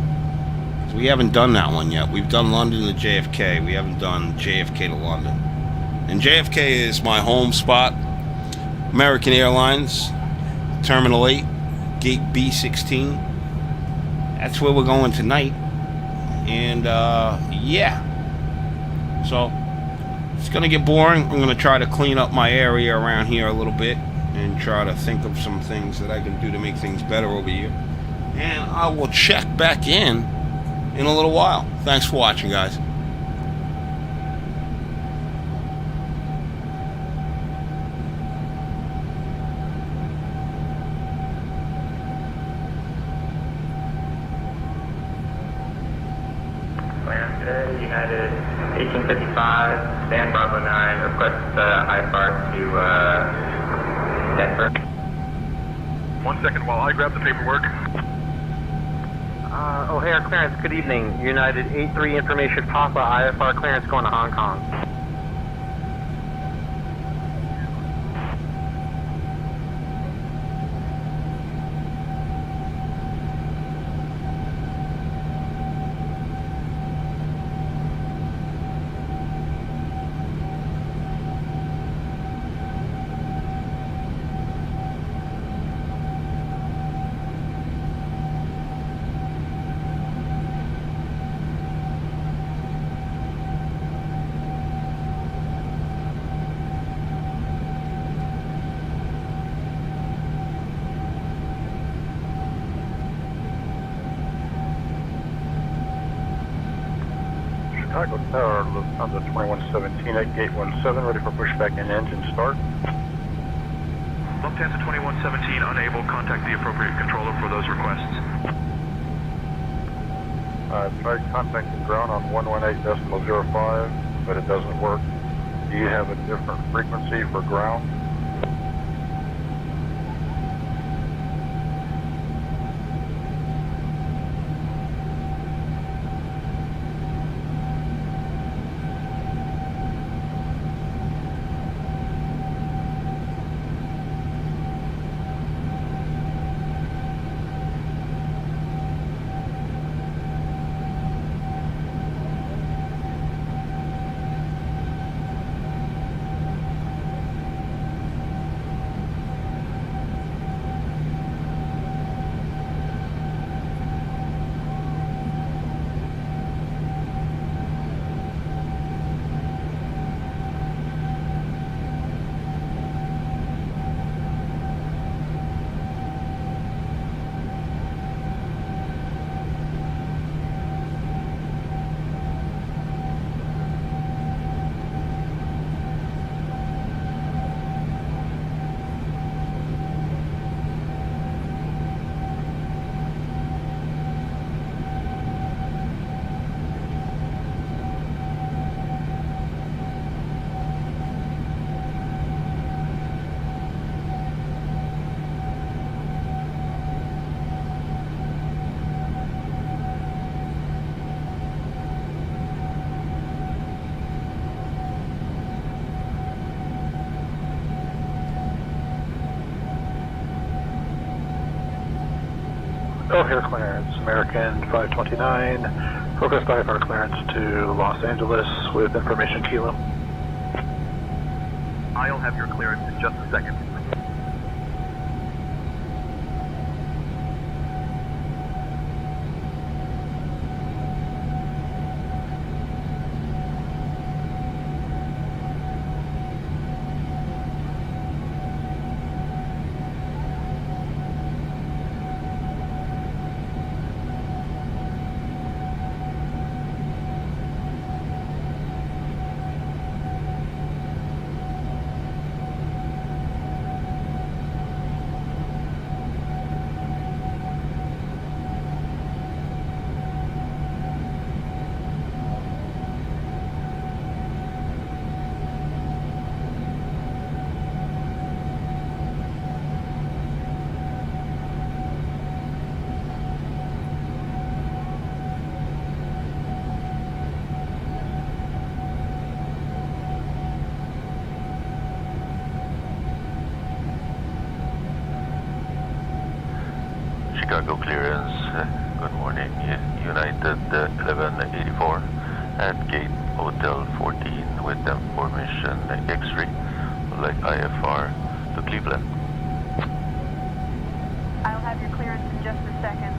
We haven't done that one yet. We've done London to JFK. We haven't done JFK to London. And JFK is my home spot. American Airlines, Terminal 8, Gate B16. That's where we're going tonight. And, yeah. So, it's going to get boring. I'm going to try to clean up my area around here a little bit and try to think of some things that I can do to make things better over here. And I will check back in a little while. Thanks for watching, guys. Land today, United 1855, Stan Bravo 9, request IFR to Denver. 1 second while I grab the paperwork. O'Hare clearance, good evening. United 83 information Papa, IFR clearance going to Hong Kong. Chicago Tower, Lufthansa 2117 at Gate 17, ready for pushback and engine start. Lufthansa 2117 unable. Contact the appropriate controller for those requests. Tried contacting ground on 118.05, but it doesn't work. Do you have a different frequency for ground? Oh, here clearance, American 529. Request IFR clearance to Los Angeles with information Kilo. I'll have your clearance in just a second. Chicago clearance, good morning, United 1184 at gate Hotel 14 with them formation X-ray, would like IFR to Cleveland. I'll have your clearance in just a second.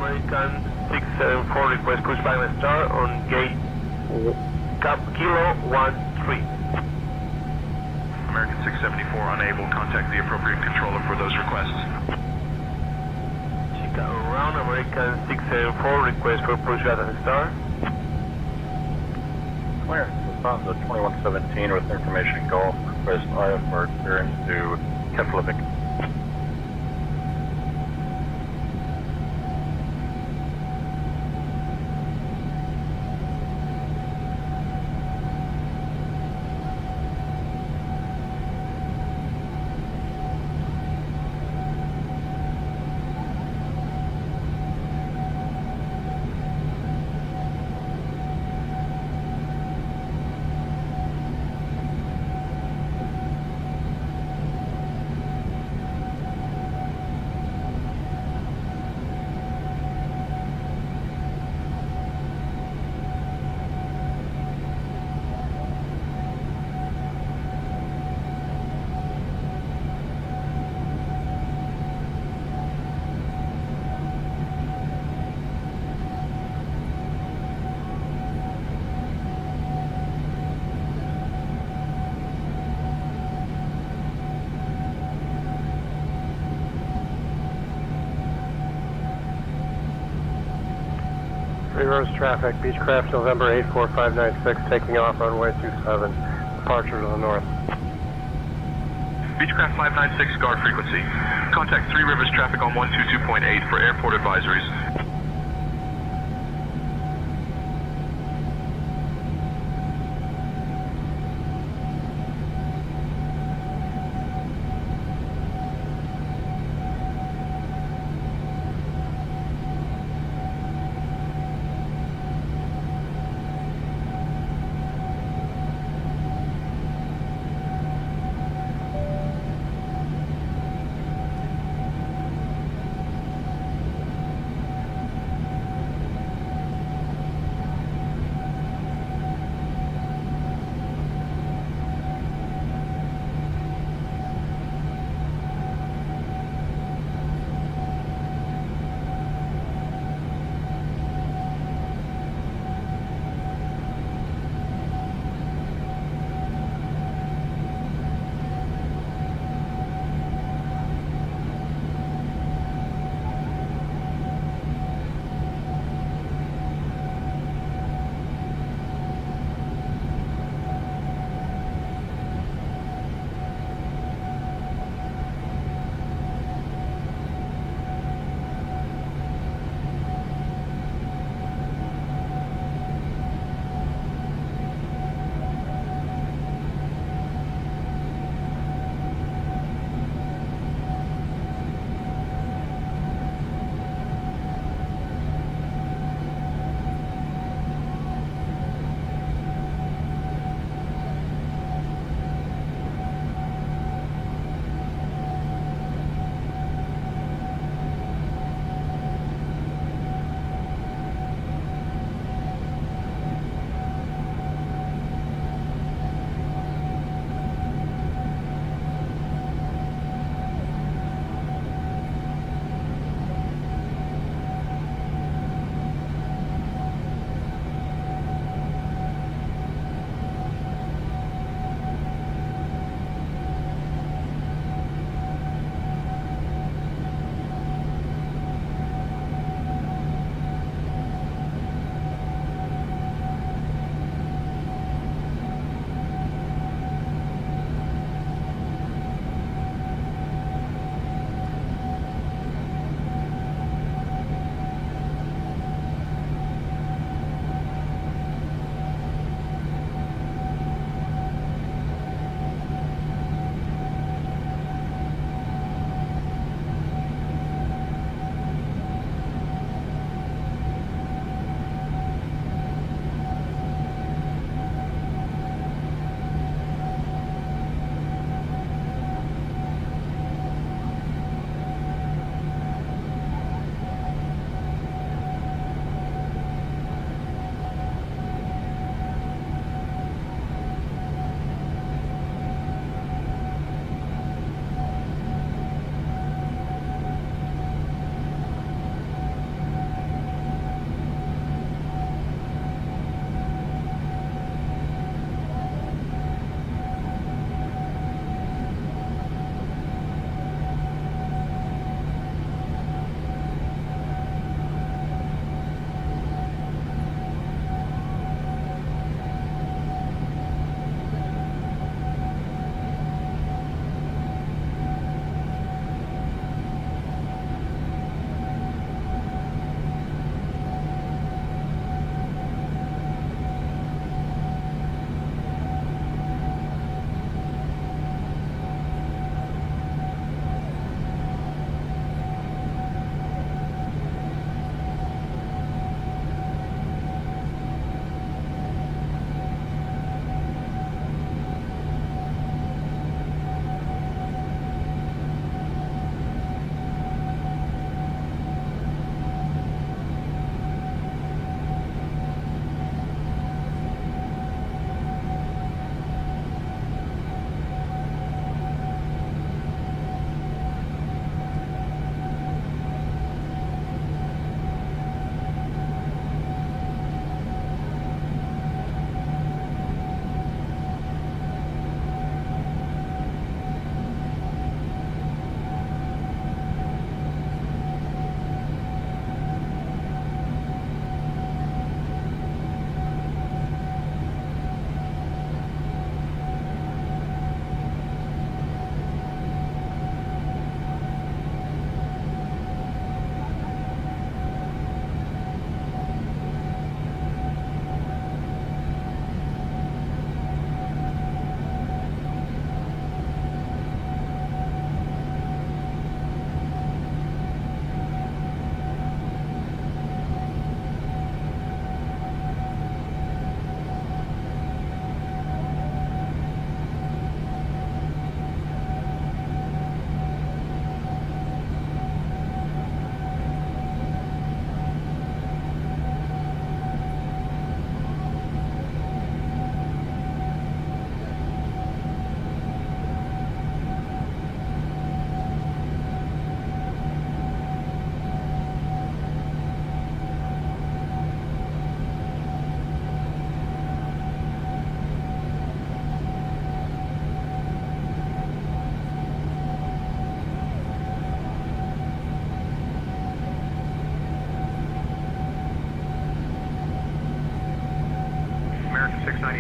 American 674 request pushback and start on gate Kilo 13. American 674 unable, contact the appropriate controller for those requests. Chicago round, American 674 request for pushback and start. Clearance is on the 2117 with information Golf. Request IFR clearance to Keflavik. Three Rivers traffic, Beechcraft November 84596, taking off runway 27, departure to the north. Beechcraft 596, guard frequency. Contact Three Rivers traffic on 122.8 for airport advisories.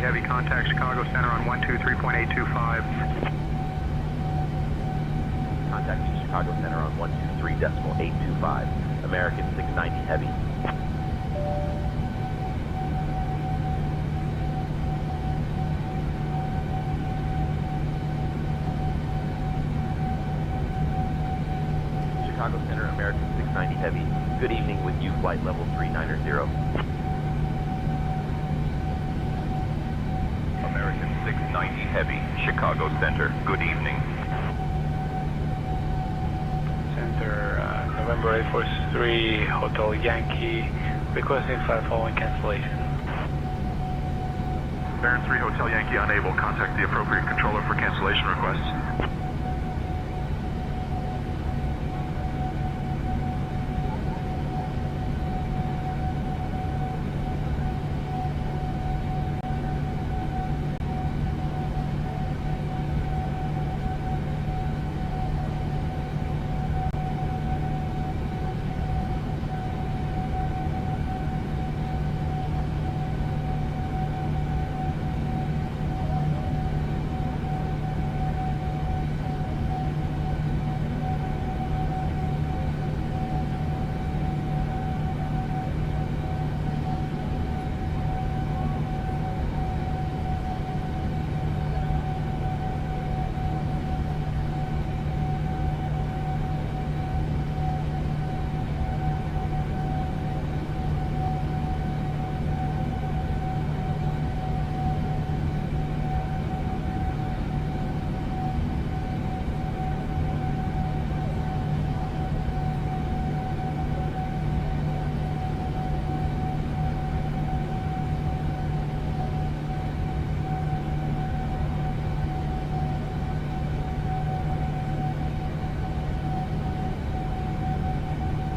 Heavy, contact Chicago Center on 123.825. Contact Chicago Center on 123.825. American 690 Heavy. Chicago Center, American 690 Heavy. Good evening with you, flight level 390. American 690 Heavy, Chicago Center. Good evening. Center, November 843, Hotel Yankee, requesting flight following cancellation. Baron 3, Hotel Yankee unable. Contact the appropriate controller for cancellation requests.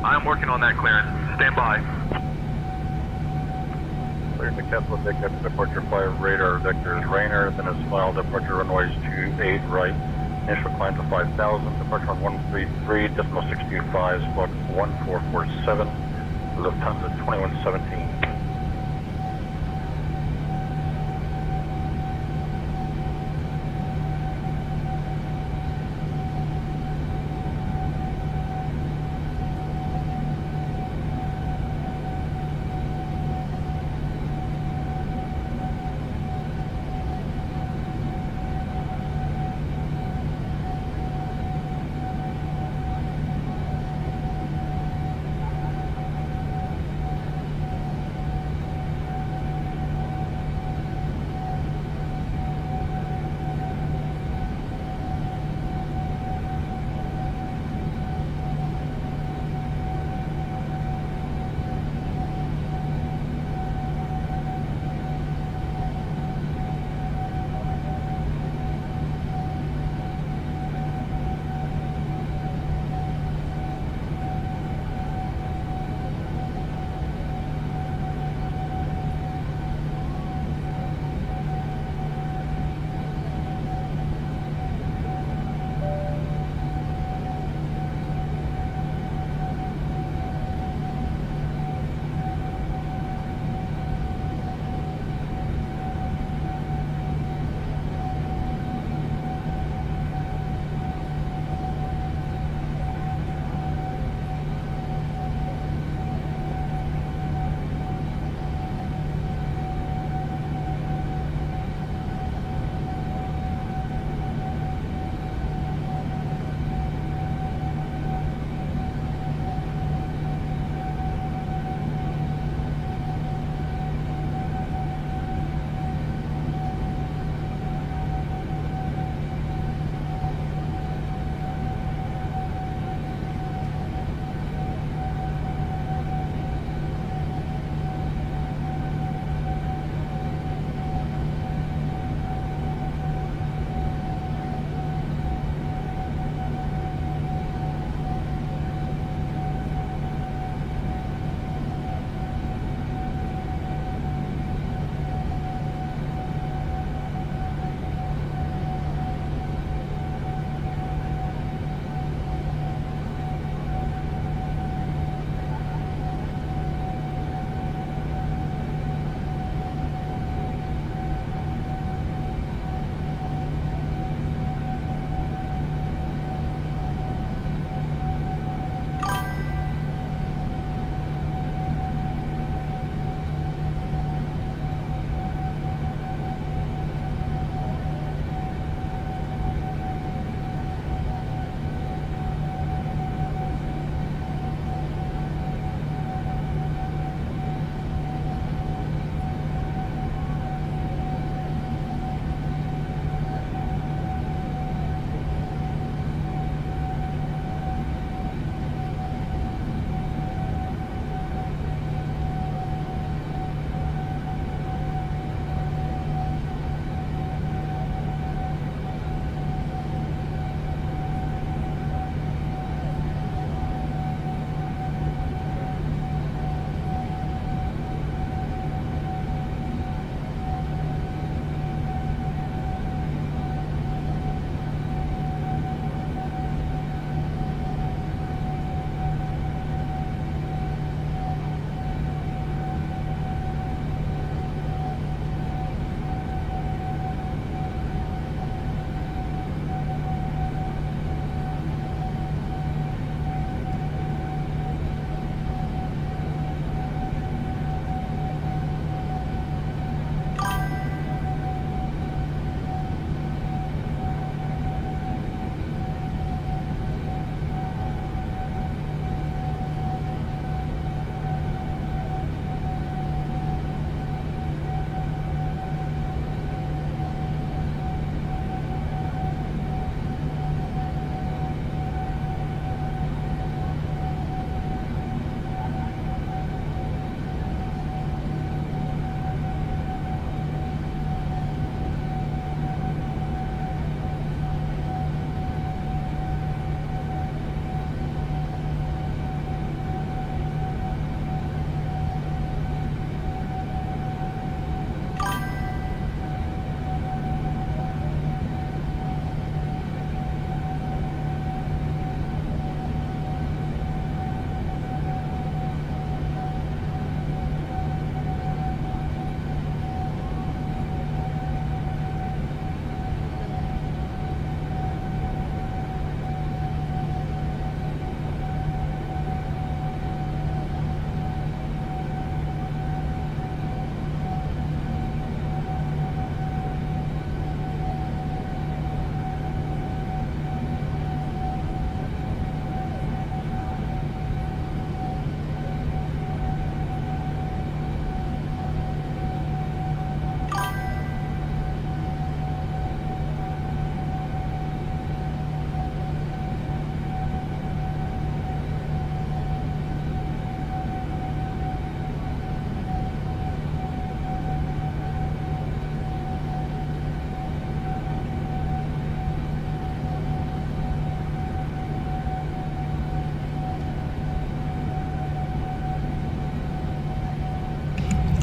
I am working on that clearance. Stand by. Cleared to Kessel, take up departure fire radar vectors Rainer, then as filed departure runways 28 right. Initial climb to 5,000, departure on 133.625, squawk 1447, Lufthansa 2117.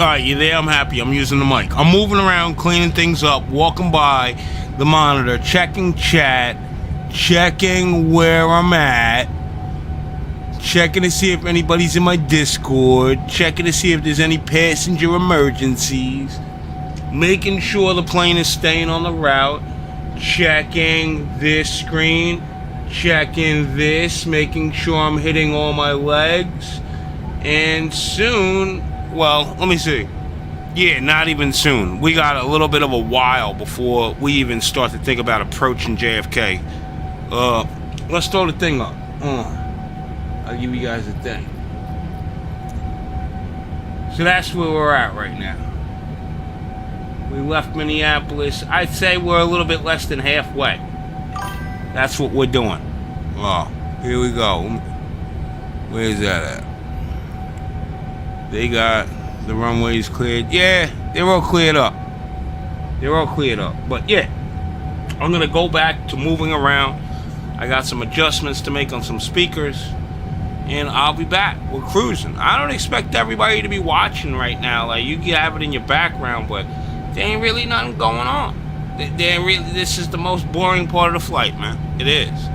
Alright, you there? I'm happy. I'm using the mic. I'm moving around, cleaning things up, walking by the monitor, checking chat, checking where I'm at, checking to see if anybody's in my Discord, checking to see if there's any passenger emergencies, making sure the plane is staying on the route, checking this screen, checking this, making sure I'm hitting all my legs, and soon, well, let me see. Yeah, not even soon. We got a little bit of a while before we even start to think about approaching JFK. Let's throw the thing up. I'll give you guys a thing. So that's where we're at right now. We left Minneapolis. I'd say we're a little bit less than halfway. That's what we're doing. Oh, here we go. Where's that at? They got the runways cleared. Yeah, they're all cleared up. They're all cleared up. But yeah, I'm going to go back to moving around. I got some adjustments to make on some speakers. And I'll be back. We're cruising. I don't expect everybody to be watching right now. Like, you can have it in your background, but there ain't really nothing going on. This is the most boring part of the flight, man. It is.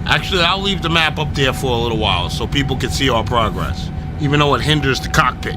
Actually, I'll leave the map up there for a little while so people can see our progress, even though it hinders the cockpit.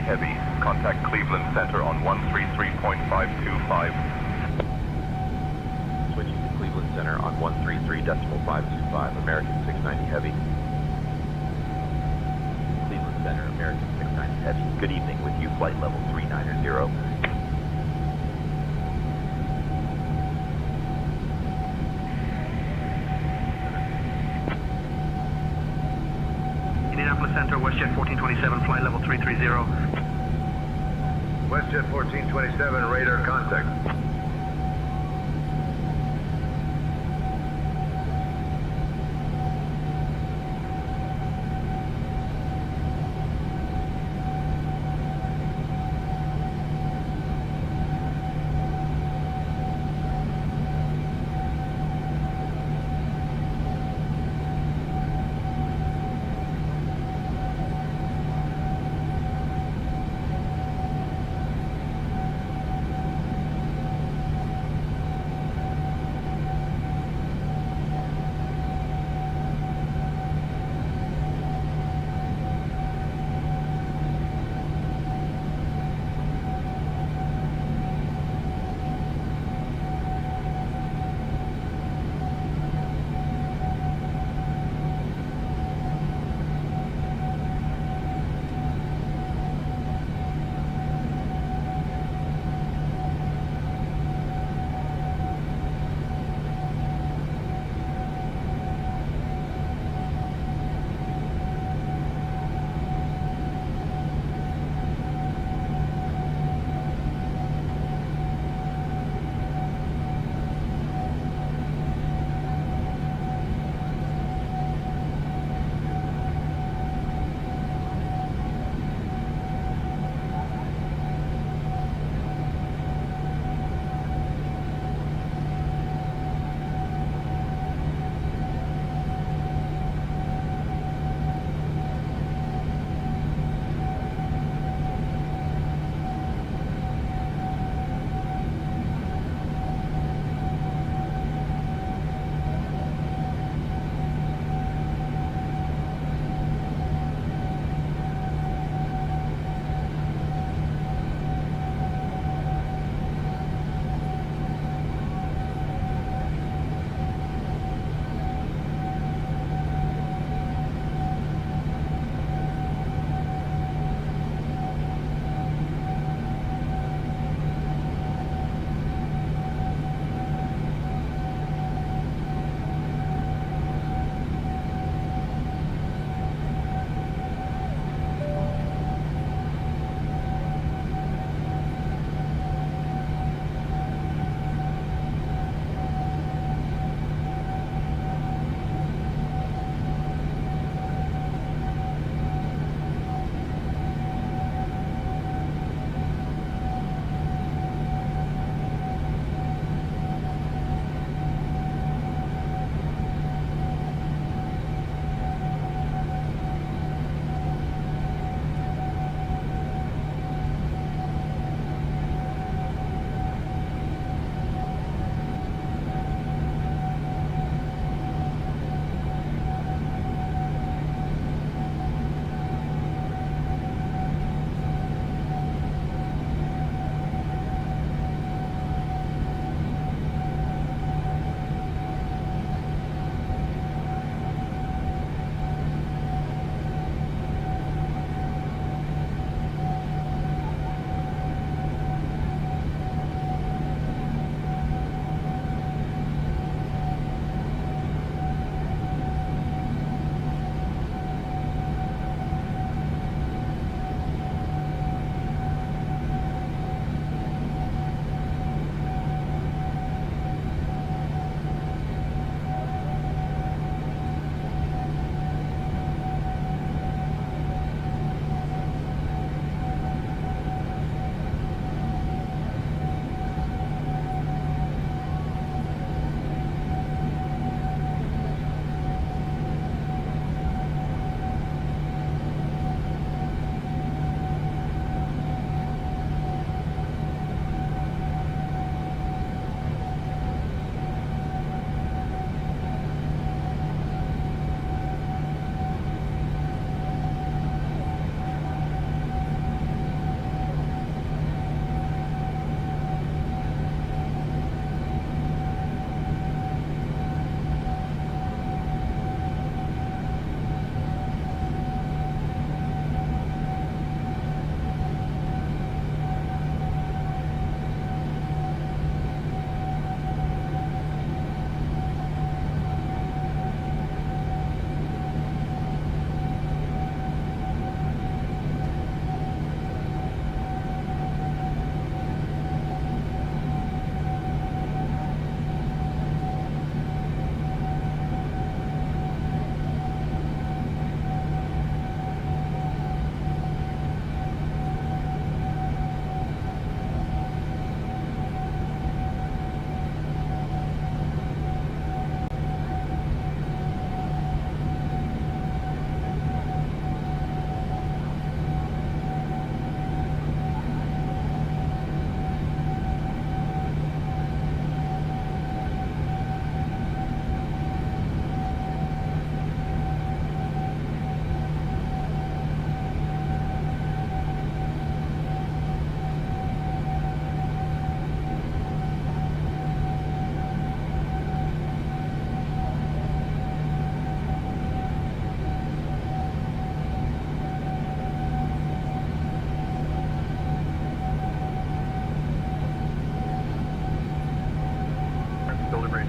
Heavy. Contact Cleveland Center on 133.525. Switching to Cleveland Center on 133.525. American 690 Heavy. Cleveland Center, American 690 Heavy. Good evening with you, flight level 390. Indianapolis Center, WestJet 1427, flight level 330. WestJet 1427, radar contact.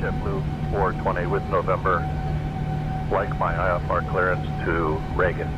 JetBlue 420 with November. Like my IFR clearance to Reagan.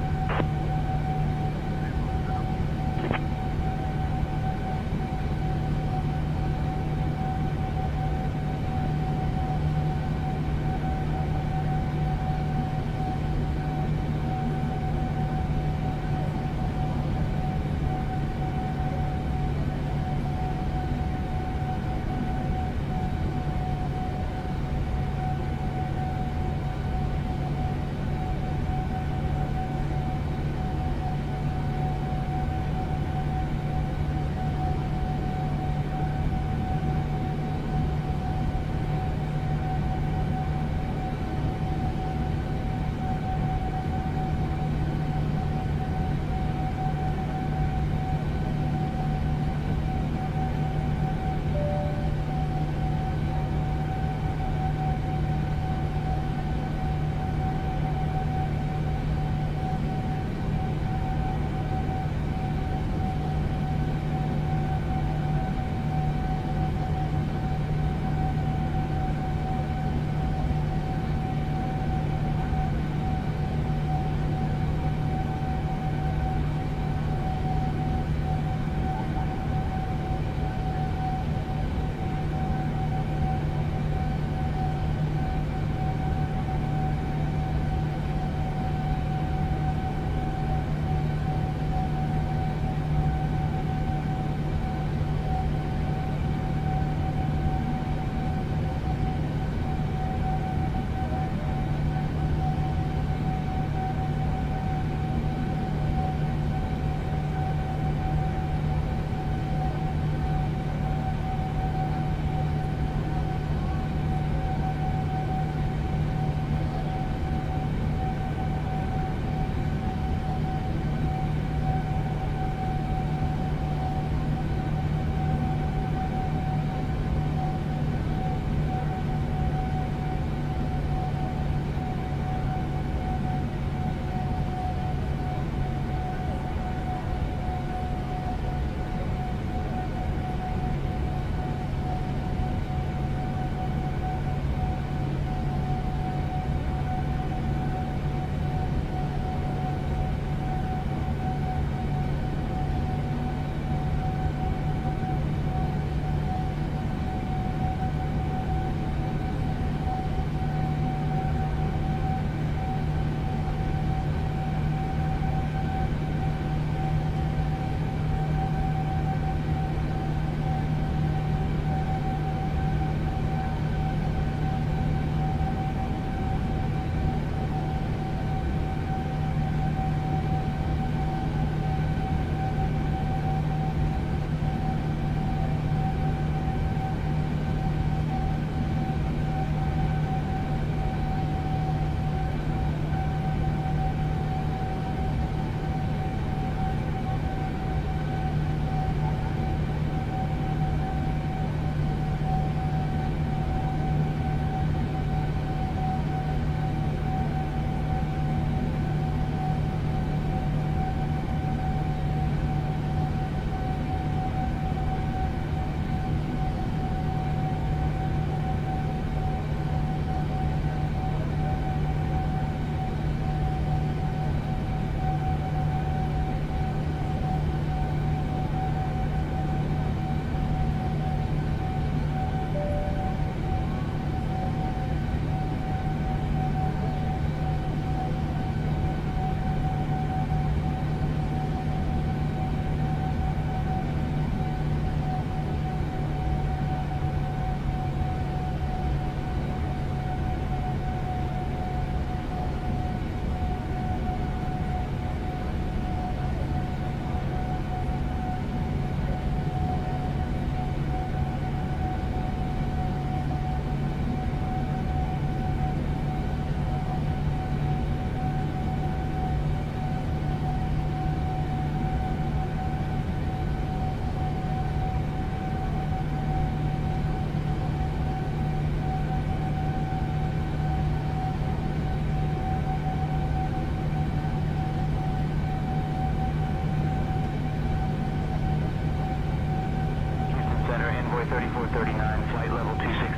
Center, Envoy 3439, flight level 260.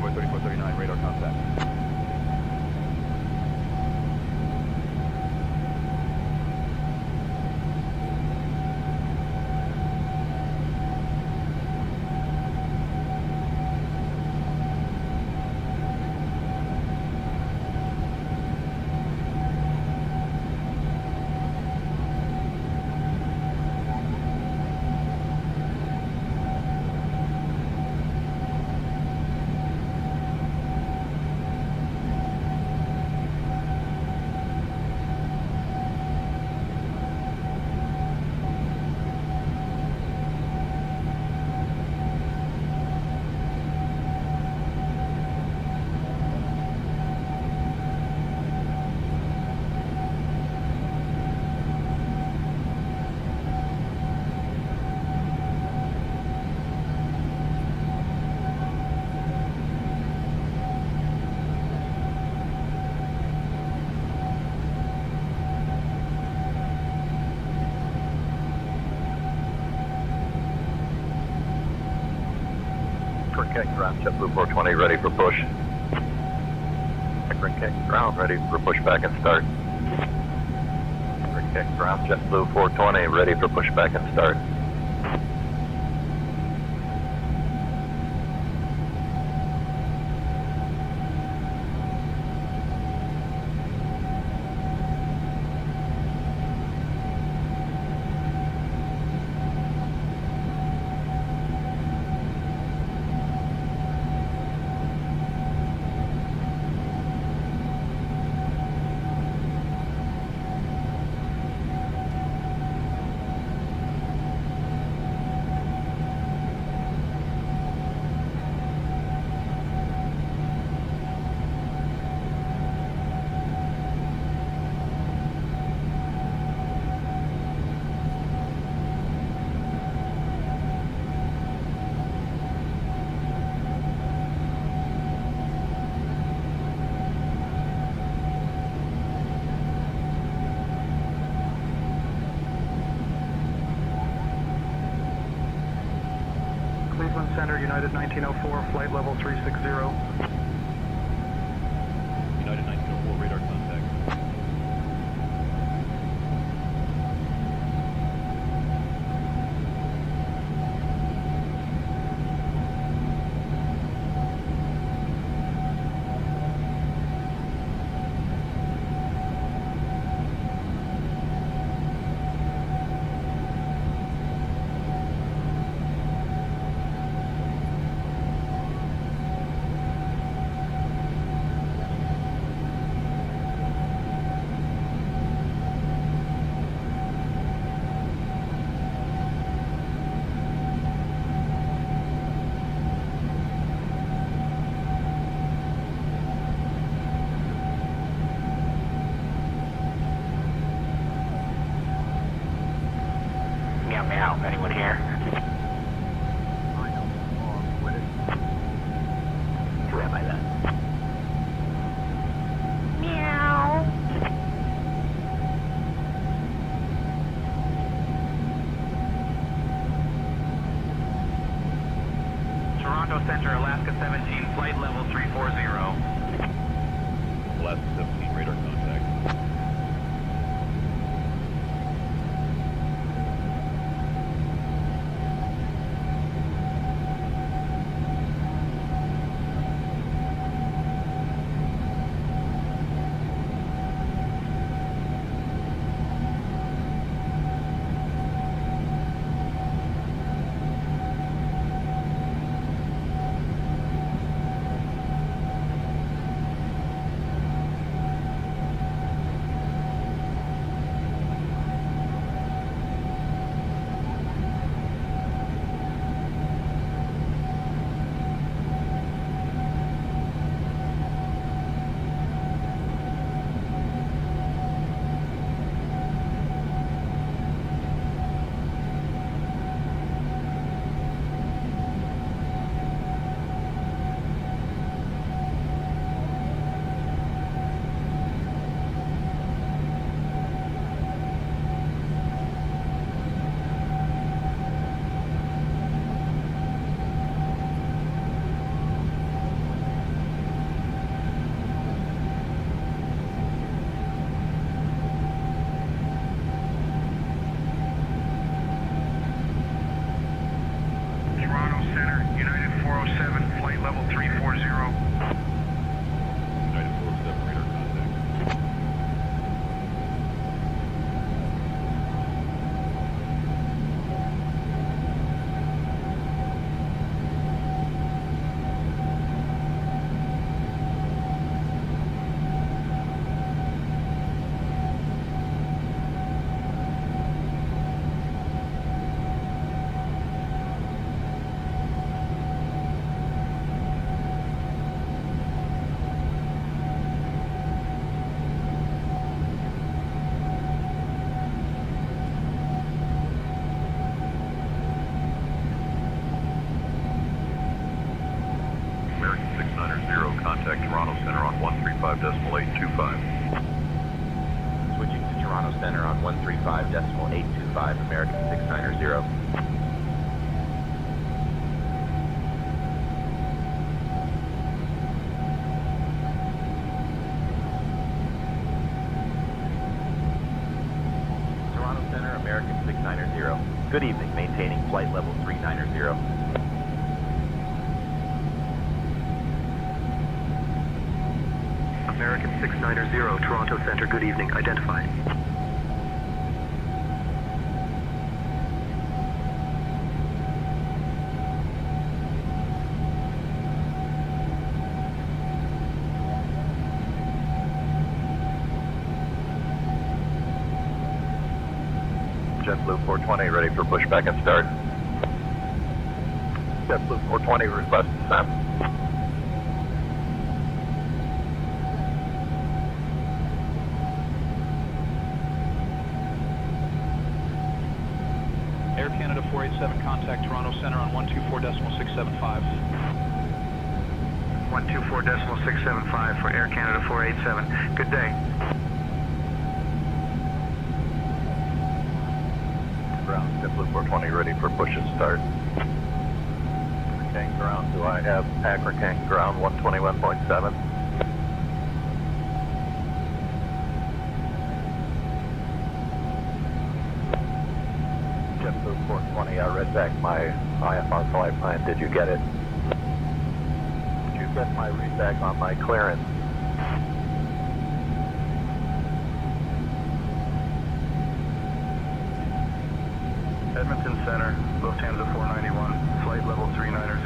Tango 3439, radar contact. Ground, JetBlue 420, ready for push. Ground, ready for push back and start. Ground, JetBlue 420, ready for push back and start. Cleveland Center, United 1904, flight level 360. United 1904, radar contact. Meow meow, anyone here? Too bad by that. Meow. Toronto Center, Alaska 17, flight level 340. Alaska 17, radar contact. United 407, flight level 340. United 407, radar contact. American 690, contact Toronto Center on 135.825. Switching to Toronto Center on 135.825, American 690. Toronto Center, American 690. Good evening, maintaining flight level 390. American 690, Toronto Center, good evening, identified. JetBlue 420 ready for pushback and start. JetBlue 420 request descent. Air Canada 487, contact Toronto Center on 124.675. 124.675 for Air Canada 487. Good day. Ground, JetBlue 420 ready for push and start. Canton ground, do I have Accra Canton ground 121.7? JetBlue 420, I read back my IFR flight plan. Did you get it? Did you get my readback on my clearance? Edmonton Center, Lufthansa 491, flight level 390.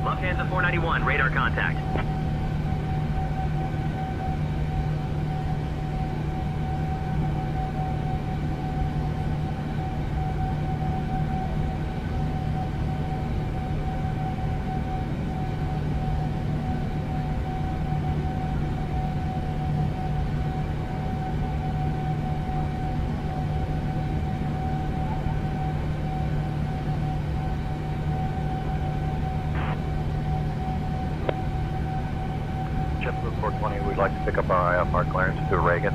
Lufthansa 491, radar contact. JetBlue 420, we'd like to pick up our IFR clearance to Reagan.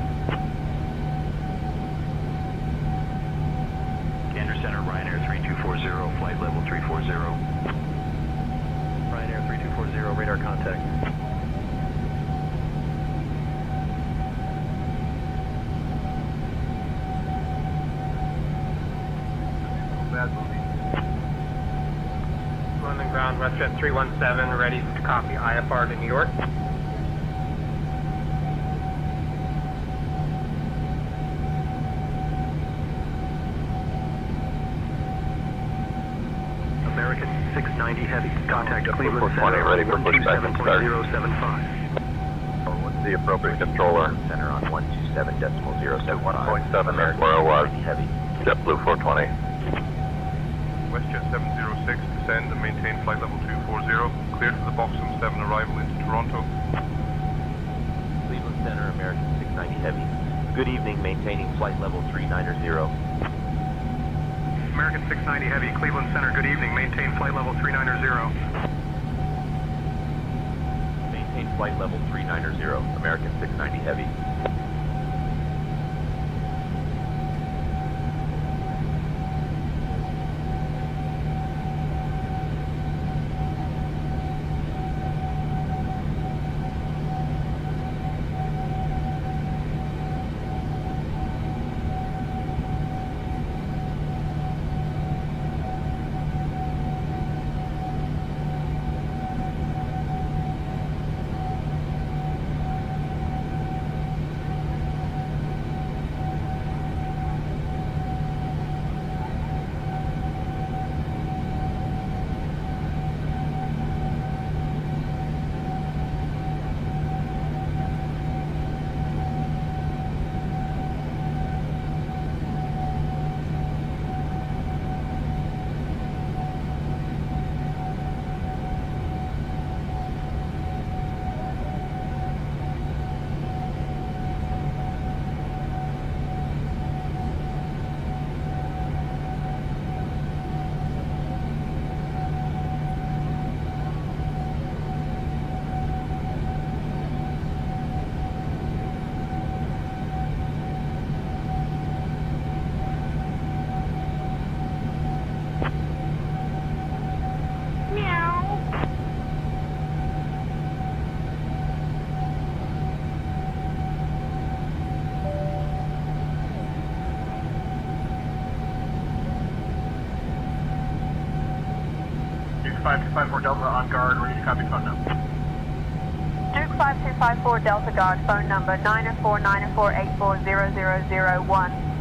Gander Center, Ryanair 3240, flight level 340. Ryanair 3240, radar contact. London ground, WestJet 317, ready to copy IFR to New York. American 690 Heavy, contact Cleveland 420, Center ready on for pushback and start. 127.075. What's the appropriate controller? Center on 127.075. 1.7, that's where I was. Heavy. JetBlue 420. WestJet 706, descend and maintain flight level 240. Cleared for the Boxum 7 arrival into Toronto. Cleveland Center, American 690 Heavy. Good evening, maintaining flight level 390. American 690 Heavy, Cleveland Center, good evening. Maintain flight level 390. Maintain flight level 390, American 690 Heavy. Duke 5254 Delta on guard, ready to copy phone number. Duke 5254 Delta Guard, phone number 904-948400001.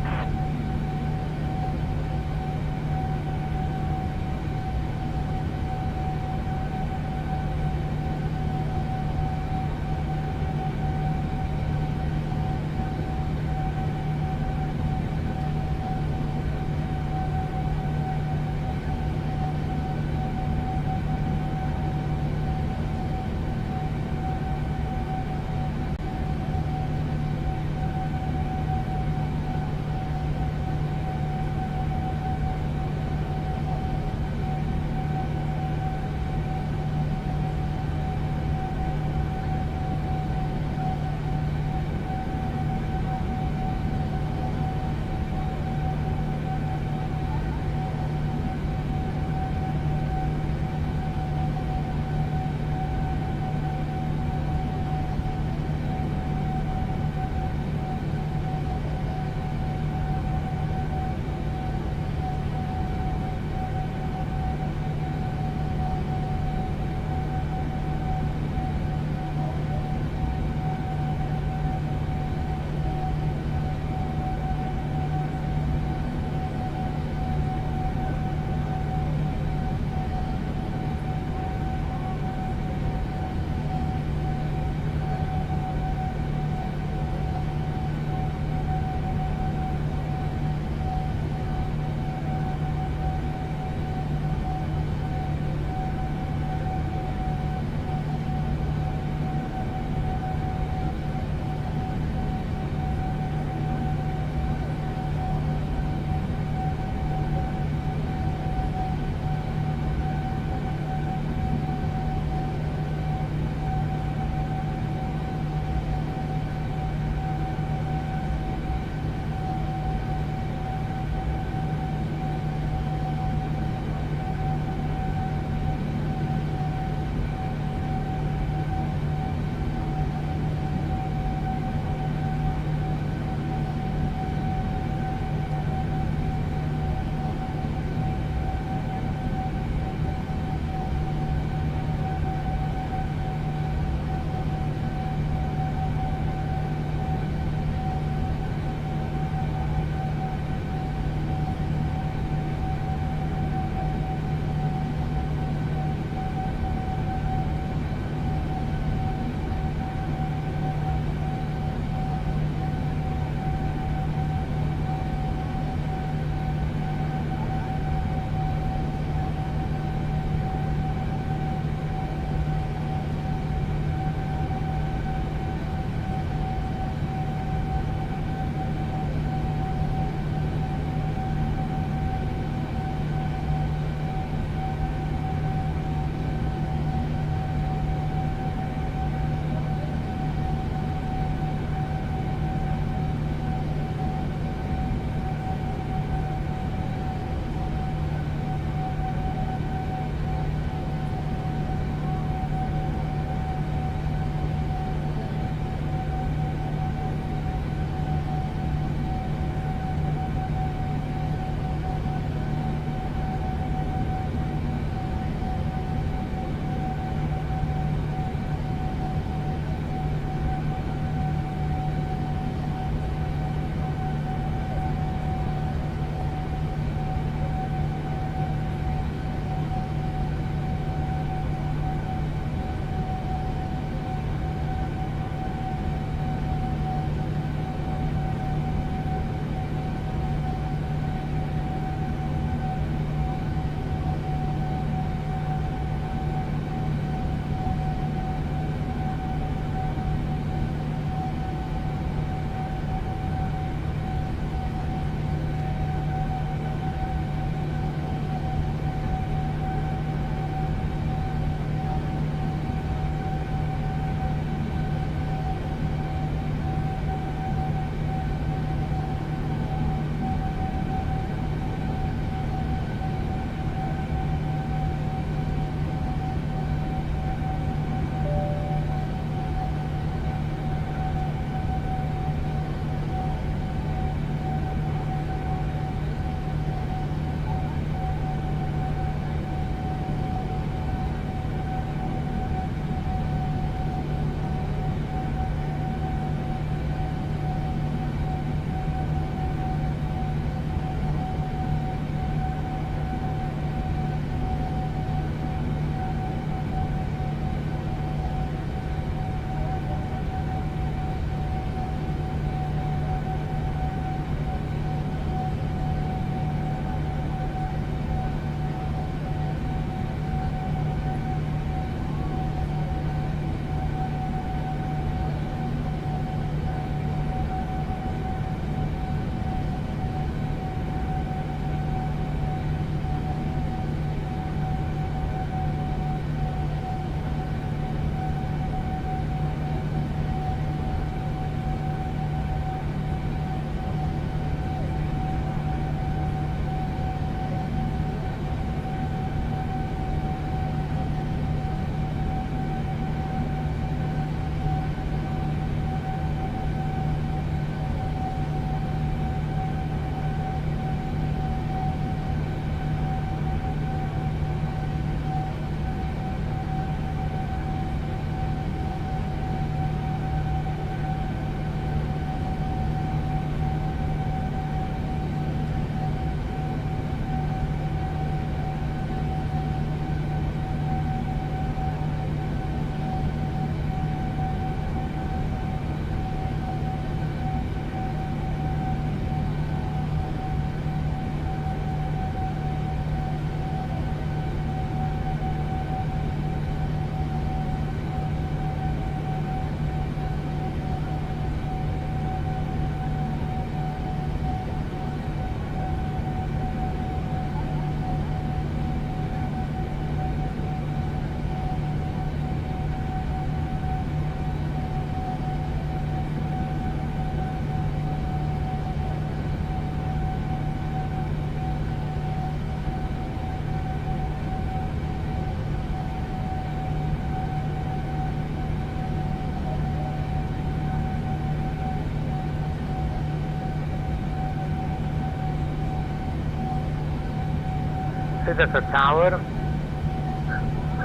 Delta Tower,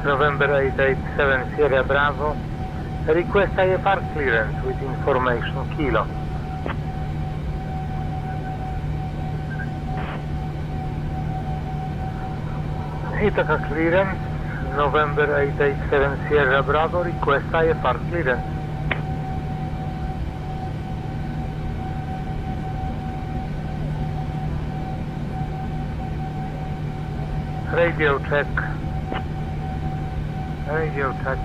November 887 Sierra Bravo. Request IFR clearance with information Kilo. Ithaca clearance, November 887 Sierra Bravo, request IFR clearance. Radio check. Radio check.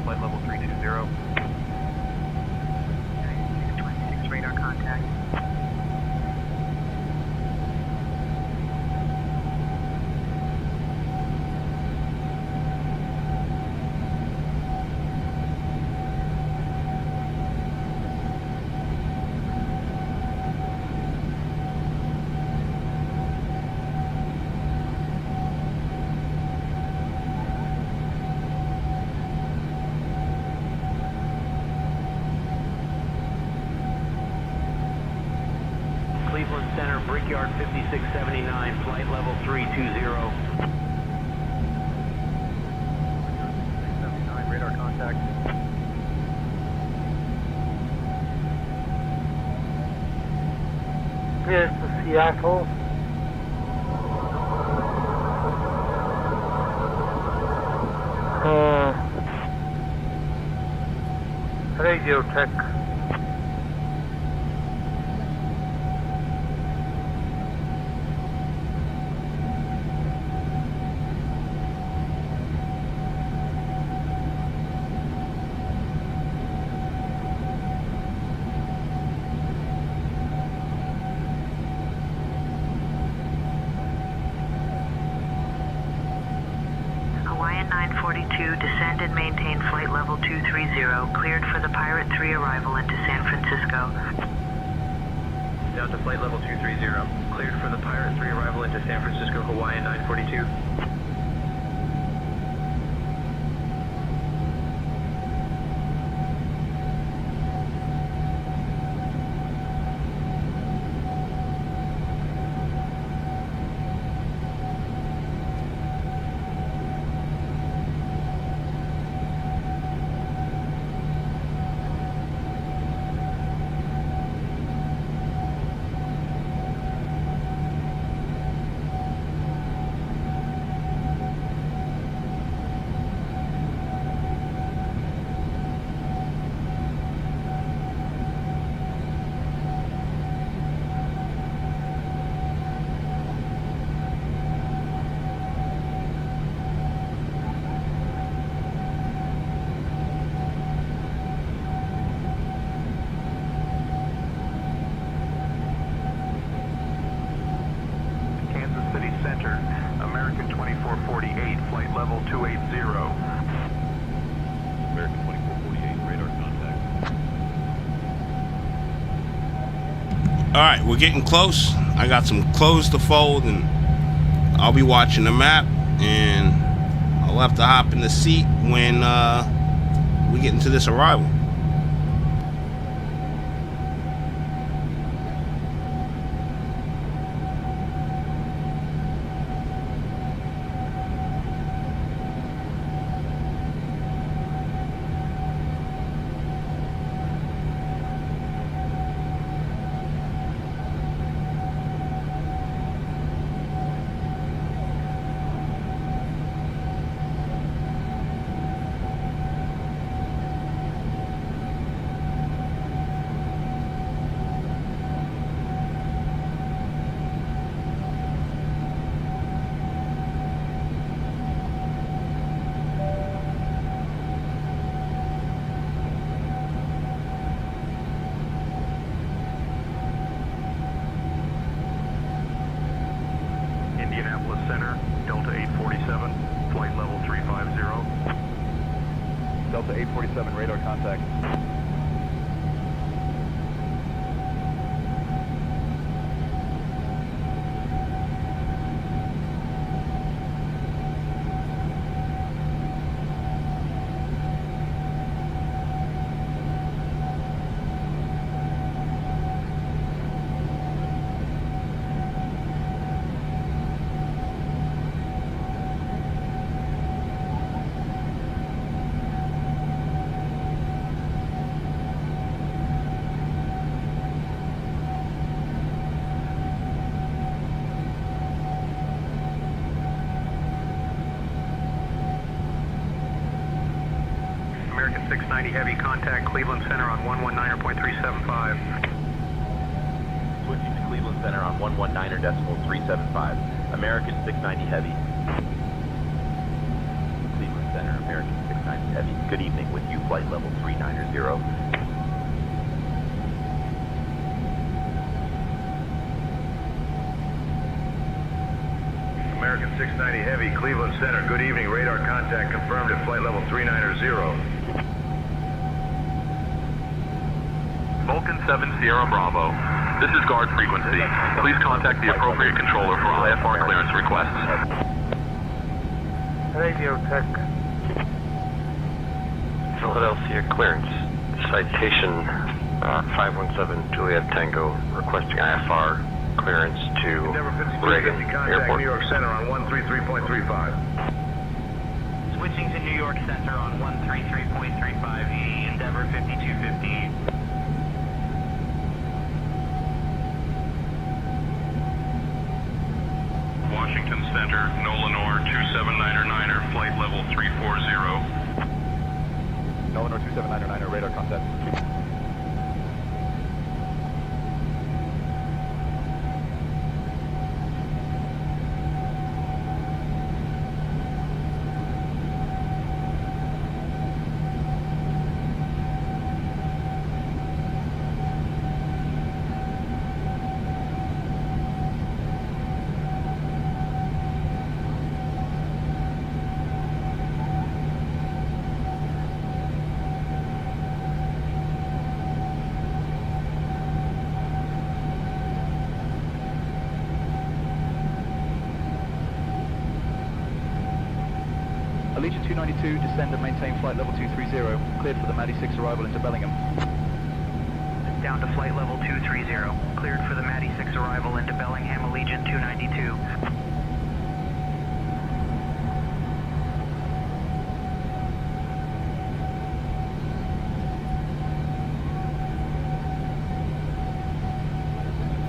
Flight level 320. 626 radar contact. Cleveland Center, Brickyard 5679, flight level 320. 79, radar contact. Clear to Seattle. Radio check. Hawaiian 942, descend and maintain flight level 230, cleared for the Pirate 3 arrival into San Francisco. Down to flight level 230, cleared for the Pirate 3 arrival into San Francisco, Hawaiian 942. Center, American 2448, flight level 280. American 2448, radar contact. Alright, we're getting close. I got some clothes to fold, and I'll be watching the map, and I'll have to hop in the seat when we get into this arrival. Indianapolis Center, Delta 847. flight level 350. Delta 847, radar contact. American 690 Heavy, contact Cleveland Center on 119.375. Switching to Cleveland Center on 119.375. American 690 Heavy. Cleveland Center, American 690 Heavy. Good evening with you, flight level 390. American 690 Heavy, Cleveland Center. Good evening. Radar contact confirmed at flight level 390. Vulcan 7 Sierra Bravo. This is guard frequency. Please contact the appropriate controller for IFR clearance requests. Radio Tech. Philadelphia clearance. Citation 517 Juliet Tango requesting IFR clearance to Reagan Airport. New York Center on 133.35. Switching to New York Center on 133.35E, Endeavor 5215. Washington Center, Nolanor 279er, flight level 340. Nolanor 279er, radar contact. Allegiant 292, descend and maintain flight level 230, cleared for the Matty 6 arrival into Bellingham. Down to flight level 230, cleared for the Matty 6 arrival into Bellingham, Allegiant 292.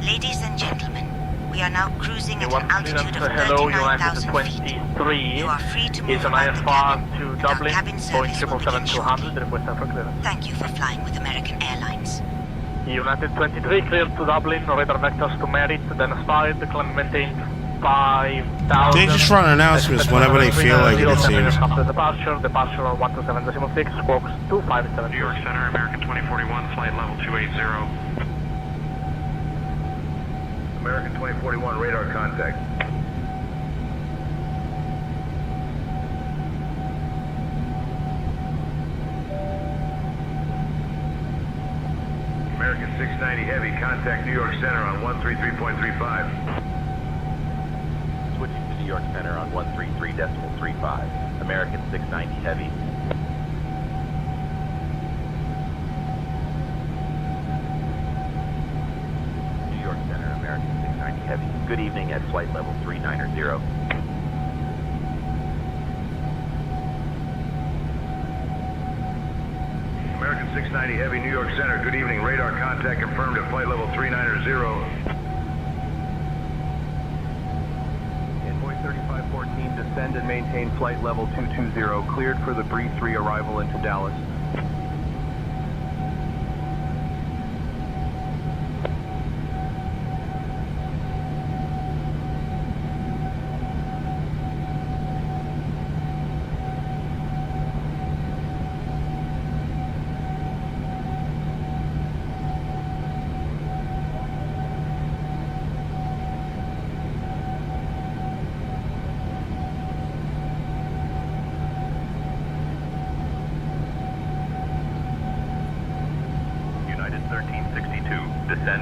Ladies and gentlemen, we are now cruising at an altitude of 39,000 feet. You are free to move about the cabin, and our cabin service will begin shortly. Thank you for flying with American Airlines. United 23 cleared to Dublin, radar vectors to Merit, then aspired, climb maintain 5,000. They just run announcements whenever they feel like it, it seems. After departure on 127.6, squawks 257. New York Center, American 2041, flight level 280. American 2041, radar contact. American 690 Heavy, contact New York Center on 133.35. Switching to New York Center on 133.35. American 690 Heavy. New York Center, American 690 Heavy. Good evening at flight level 390. American 690 Heavy, New York Center. Good evening. Radar contact confirmed at flight level 390. Envoy 3514, descend and maintain flight level 220, cleared for the Bree 3 arrival into Dallas.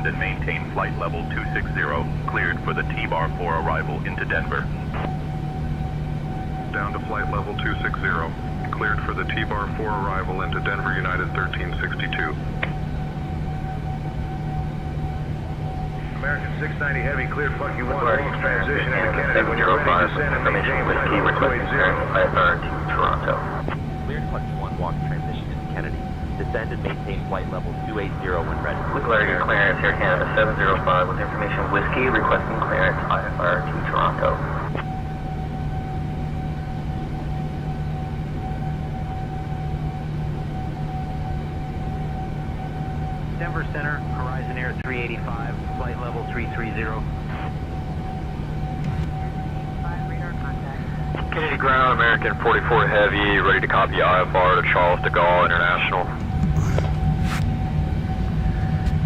descend and maintain flight level 260, cleared for the T-bar 4 arrival into Denver. Down to flight level 260, cleared for the T-bar 4 arrival into Denver United 1362. American 690 Heavy, cleared fuck you 1, launch transition into Kennedy. When you're ready, descend and maintain flight level 280. IFR to Toronto. Cleared Flex 1, walk transition into Kennedy. Descend and maintain flight level 280 when ready. Declaring clearance, Air Canada 705 with information Whiskey, requesting clearance IFR to Toronto. Denver Center, Horizon Air 385, flight level 330. Kennedy ground, American 44 Heavy, ready to copy IFR to Charles de Gaulle International.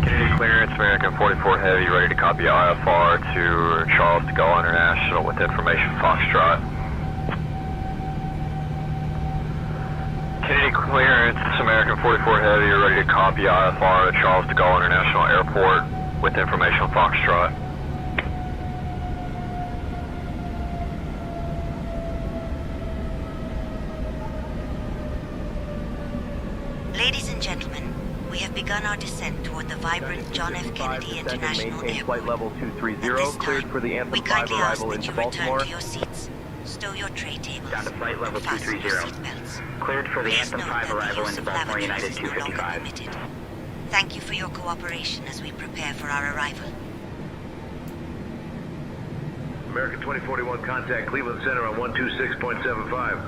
Kennedy clearance, American 44 Heavy, ready to copy IFR to Charles de Gaulle International with information Foxtrot. Kennedy clearance, American 44 Heavy, ready to copy IFR to Charles de Gaulle International Airport with information Foxtrot. Ladies and gentlemen, we have begun our descent toward the vibrant John F. Kennedy International Airport. Flight level 230, At this cleared time, for the Anthem we 5 kindly ask arrival that into you return Baltimore. to your seats, stow your tray tables, Down to flight level and fasten your 230. seatbelts. Cleared for the Please Anthem note 5 that the arrival use into of Baltimore lavatories United is no longer 255. permitted. Thank you for your cooperation as we prepare for our arrival. American 2041, contact Cleveland Center on 126.75.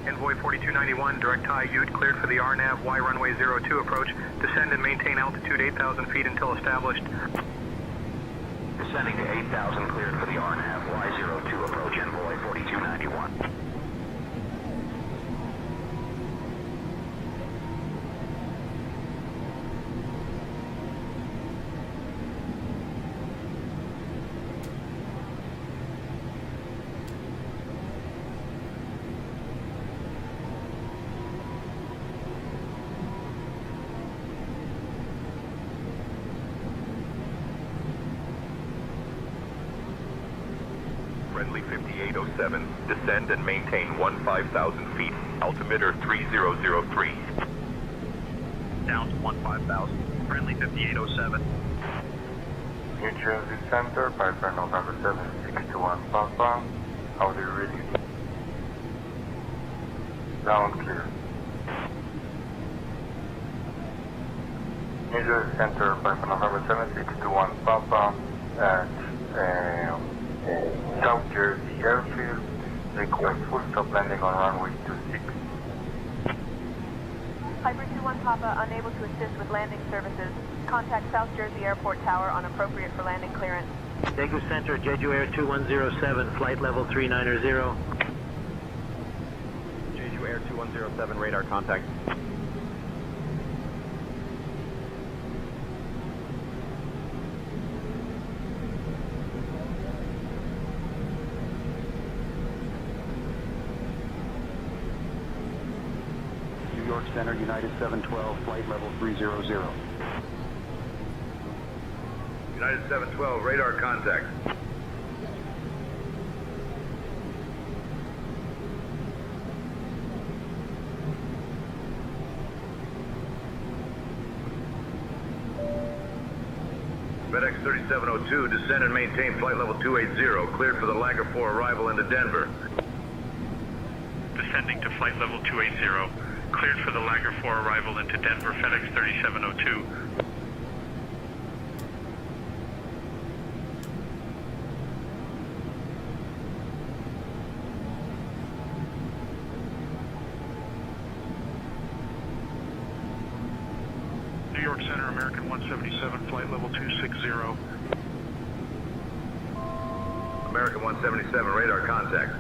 Envoy 4291, direct high Ute, cleared for the RNAV Y runway 02 approach. Descend and maintain altitude 8,000 feet until established. Descending to 8,000, cleared for the RNAV Y02 approach, Envoy 4291. Friendly 5807, descend and maintain 15,000 feet, altimeter 3003. Down to 15,000. Friendly 5807. New Jersey Center, Piper November 7621 southbound. How do you read it? Down clear. New Jersey Center, Piper November 7621 southbound at South Jersey Airfield. Request full stop landing on runway 26. Piper 21 Papa, unable to assist with landing services. Contact South Jersey Airport Tower on appropriate for landing clearance. Daegu Center, Jeju Air 2107, flight level 390. Jeju Air 2107, radar contact. New York Center, United 712, flight level 300. United 712, radar contact. FedEx 3702, descend and maintain flight level 280, cleared for the Lager 4 arrival into Denver. Descending to flight level 280, cleared for the Lager 4 arrival into Denver, FedEx 3702. New York Center, American 177, flight level 260. American 177, radar contact.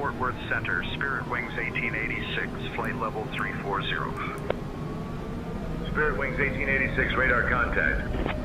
Fort Worth Center, Spirit Wings 1886, flight level 340. Spirit Wings 1886, radar contact.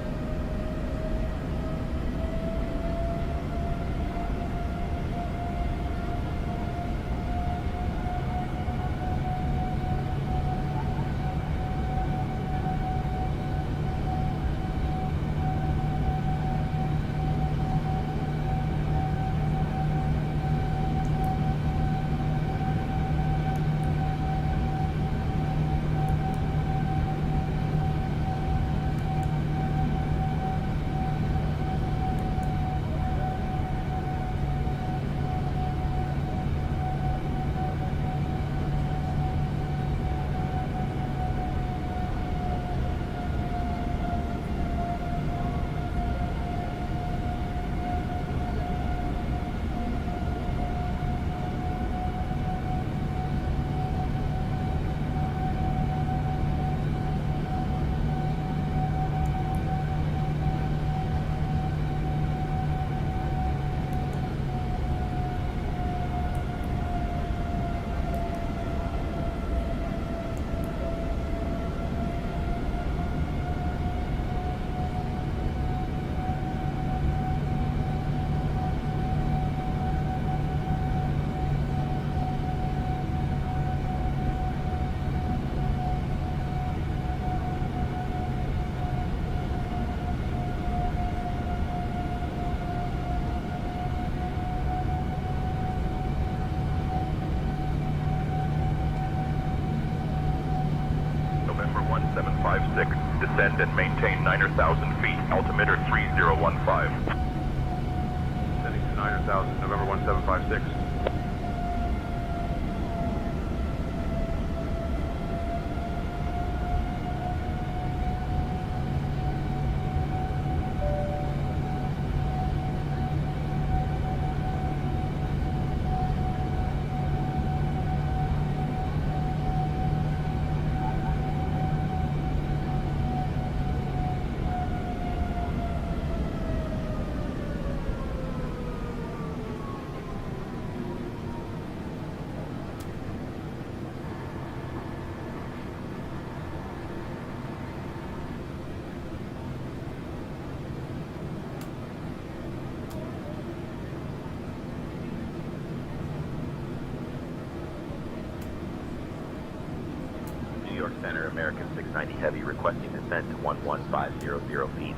November 1756, descend and maintain 9,000 feet, altimeter 3015. Descending to 9,000, November 1756. New York Center, American 690 Heavy, requesting descent to 11500 feet.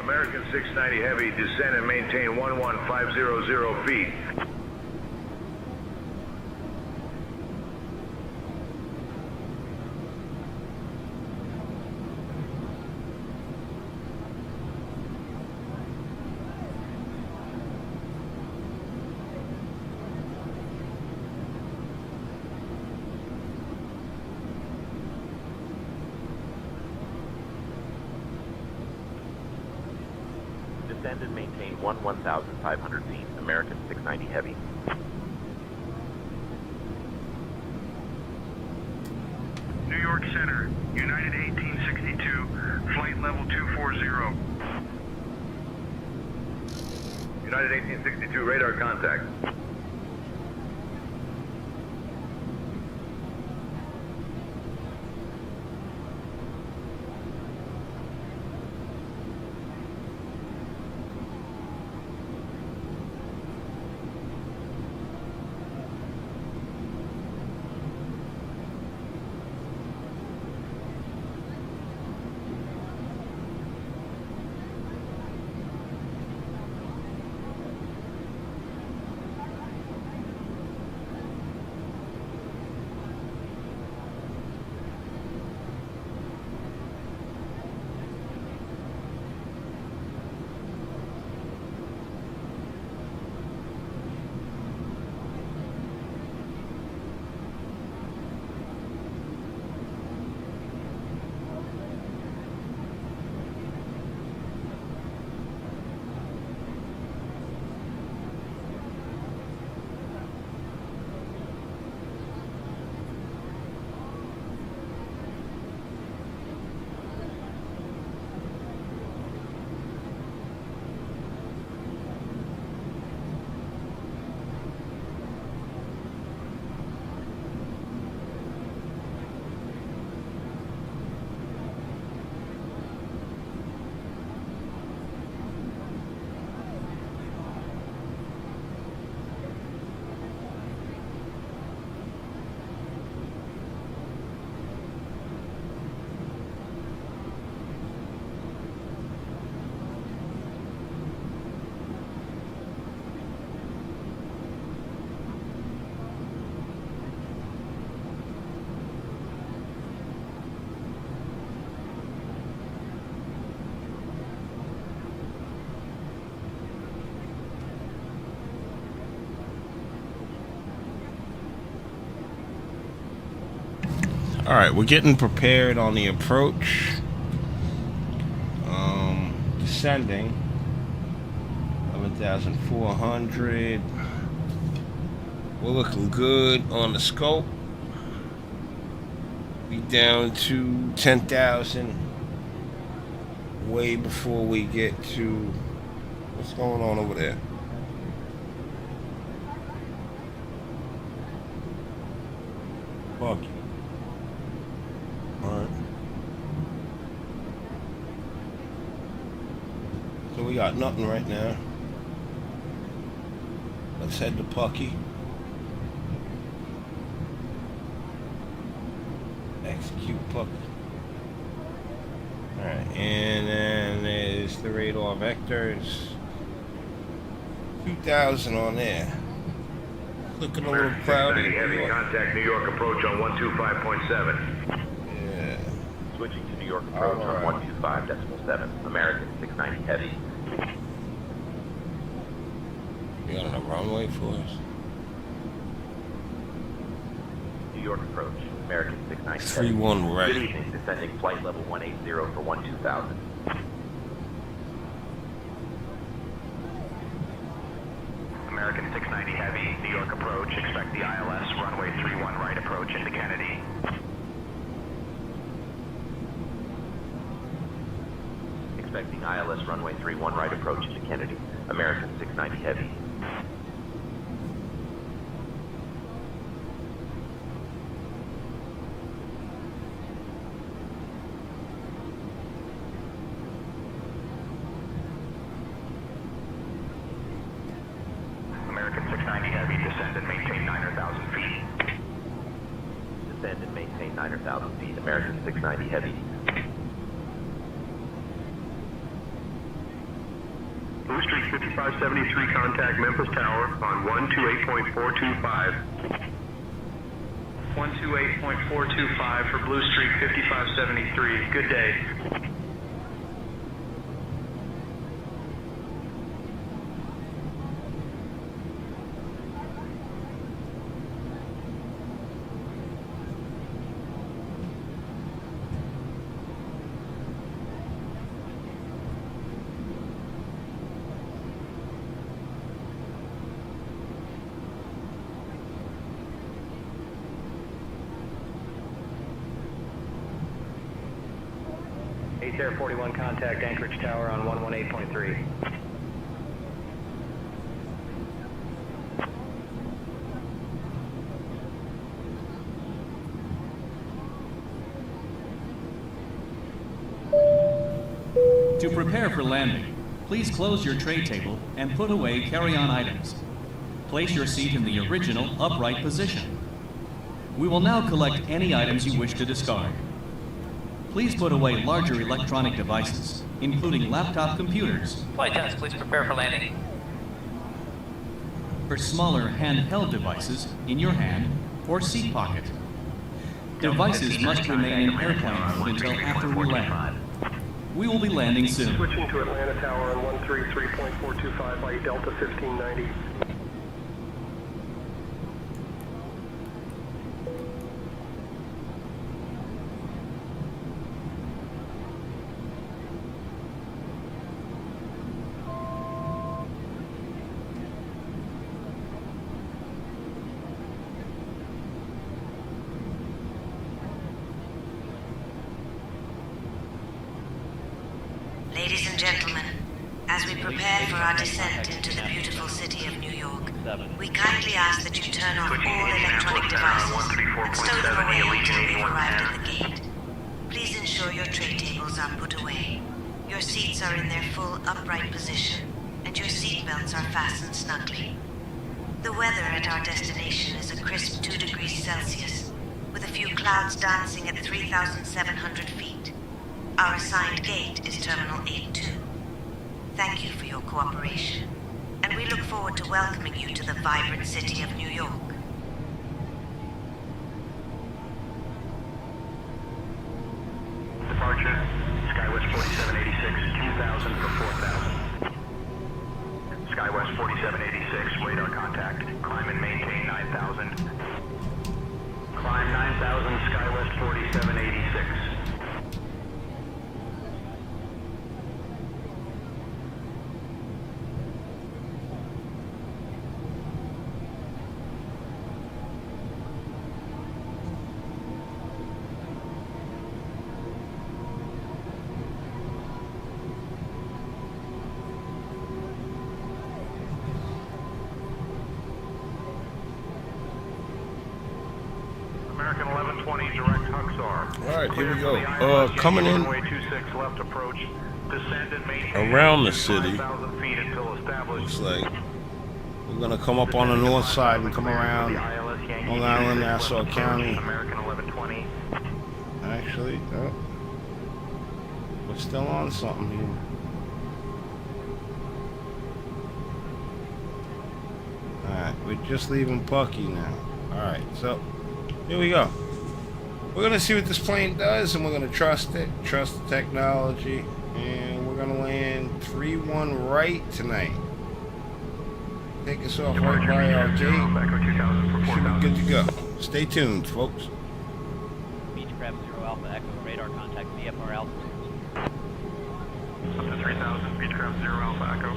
American 690 Heavy, descend and maintain 11500 feet. Descend and maintain 1500 feet, American 690 Heavy. New York Center, United 1862, flight level 240. United 1862, radar contact. Alright, we're getting prepared on the approach. Descending 11,400. We're looking good on the scope. Be down to 10,000 way before we get to what's going on over there. Fuck you. Alright. So we got nothing right now. Let's head to Pucky. Execute Pucky. Alright, and then there's the radar vectors. 2,000 on there. Looking a little cloudy. Heavy contact New York approach on 125.7. Yeah. Switching to New York approach on 125.7. American 690 heavy. You got a runway for us? New York approach. American 690 3-1 right. Good evening. Descending flight level 180 for 12,000. American 690 heavy, New York approach. Expect the ILS runway 31 right approach into Kennedy. Expecting ILS runway 31 right approach into Kennedy. American 690 heavy. American 690 heavy, descend and maintain 9,000 feet. Descend and maintain 9,000 feet. American 690 heavy. Blue Street 5573, contact Memphis Tower on 128.425. 128.425 for Blue Street 5573. Good day. Air 41, contact Anchorage Tower on 118.3. To prepare for landing, please close your tray table and put away carry-on items. Place your seat in the original upright position. We will now collect any items you wish to discard. Please put away larger electronic devices, including laptop computers. Flight attendants, please prepare for landing. For smaller handheld devices, in your hand or seat pocket. Devices must remain in airplane mode until after we land. We will be landing soon. Switching to Atlanta Tower on 133.425 by Delta 1590. Ladies and gentlemen, as we prepare for our descent into the beautiful city of New York, we kindly ask that you turn off all electronic devices and stow them away until we've arrived at the gate. Please ensure your tray tables are put away, your seats are in their full upright position, and your seat belts are fastened snugly. The weather at our destination is a crisp 2 degrees Celsius, with a few clouds dancing at 3,700 feet. Our assigned gate is Terminal 82. Thank you for your cooperation, and we look forward to welcoming you to the vibrant city of New York. Departure, Skywest 4786, 2,000 for 4,000. Skywest 4786, radar contact. Climb and maintain 9,000. Climb 9000, SkyWest 4786. American 1120, direct Huxar. Alright, here we go. Coming in left approach, descend and maintain around the city. 5,000 feet until established. Looks like we're gonna come up on the north side and come around Long Island, Nassau County. American 1120. Actually, we're still on something here. Alright, we're just leaving Pucky now. Alright, so here we go. We're gonna see what this plane does, and we're gonna trust it, trust the technology, and we're gonna land 3-1 right tonight. Take us off right by our gate. Should be good to go. Stay tuned, folks. Beechcraft 0 Alpha Echo, radar contact VFR altitude. Up to 3000, Beechcraft 0 Alpha Echo.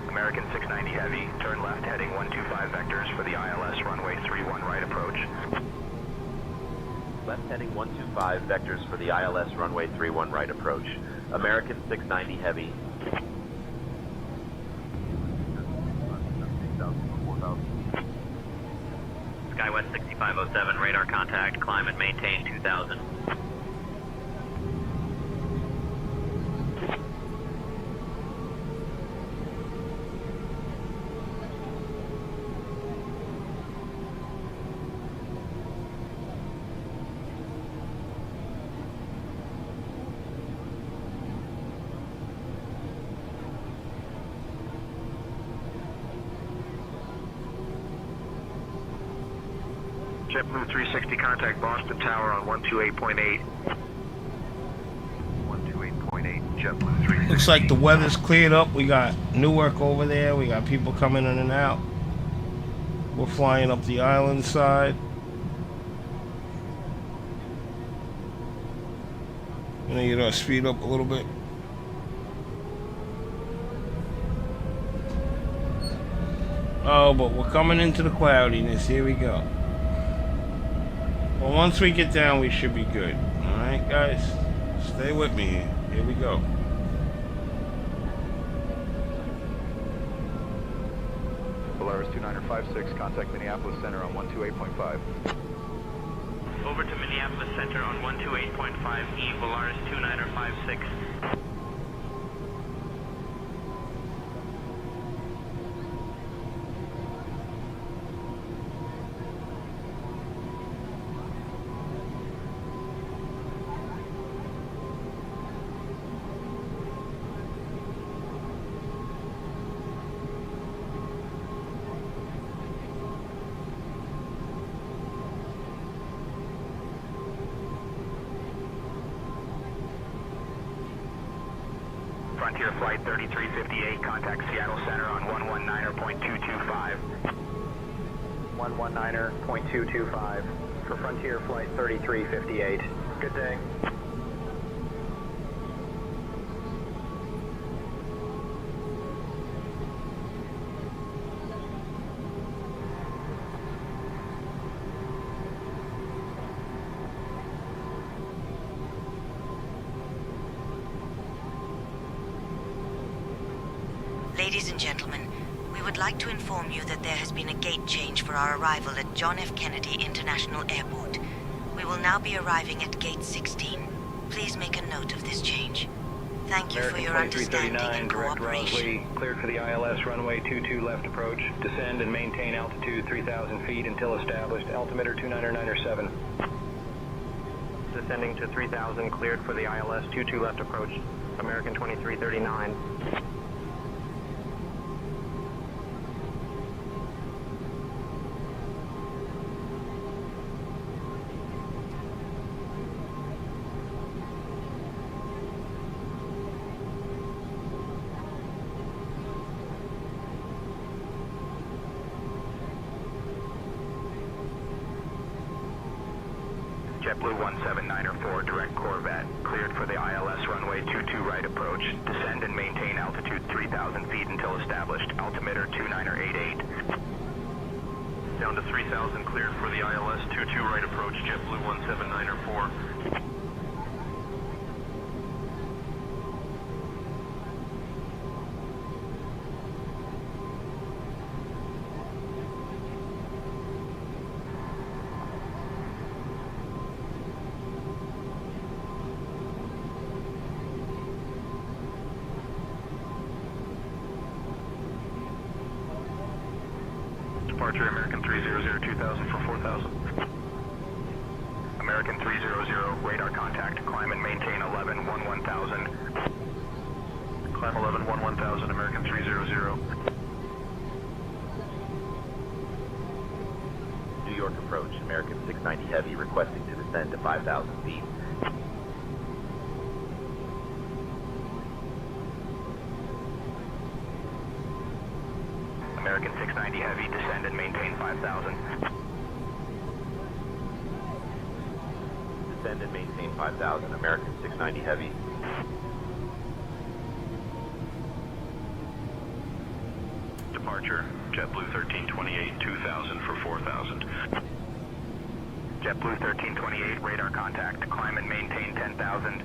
American 690 Heavy, turn left heading 125 vectors for the ILS runway 31 right approach. Left heading 125 vectors for the ILS runway 31 right approach. American 690 Heavy. SkyWest 6507, radar contact, climb and maintain 2000. JetBlue 360, contact Boston Tower on 128.8. 128.8, JetBlue 360. Looks like the weather's cleared up. We got Newark over there. We got people coming in and out. We're flying up the island side. You know, you gotta speed up a little bit. Oh, but we're coming into the cloudiness. Here we go. Well, once we get down, we should be good. Alright, guys? Stay with me here. Here we go. Polaris 2956, contact Minneapolis Center on 128.5. Over to Minneapolis Center on 128.5 E, Polaris 2956. Frontier Flight 3358, contact Seattle Center on 119.225. 119.225 for Frontier Flight 3358. Good day. Ladies and gentlemen, we would like to inform you that there has been a gate change for our arrival at John F. Kennedy International Airport. We will now be arriving at gate 16. Please make a note of this change. Thank you for your understanding and cooperation. Cleared for the ILS runway 22 left approach. Descend and maintain altitude 3,000 feet until established. Altimeter 29907. Descending to 3,000, cleared for the ILS 22 left approach. American 2339. JetBlue 17904, direct Corvette, cleared for the ILS runway 22 right approach. Descend and maintain altitude 3,000 feet until established. Altimeter 2988. Down to 3,000, cleared for the ILS 22 right approach, JetBlue 17904. Departure American 300, 2000 for 4,000. American 300, radar contact. Climb and maintain 11-11,000. Climb 11-11,000, American 300. New York approach, American 690 Heavy, requesting to descend to 5,000 feet. American 690 Heavy, descend and maintain 5,000. Descend and maintain 5,000, American 690 Heavy. Departure, JetBlue 1328, 2000 for 4,000. JetBlue 1328, radar contact. Climb and maintain 10,000.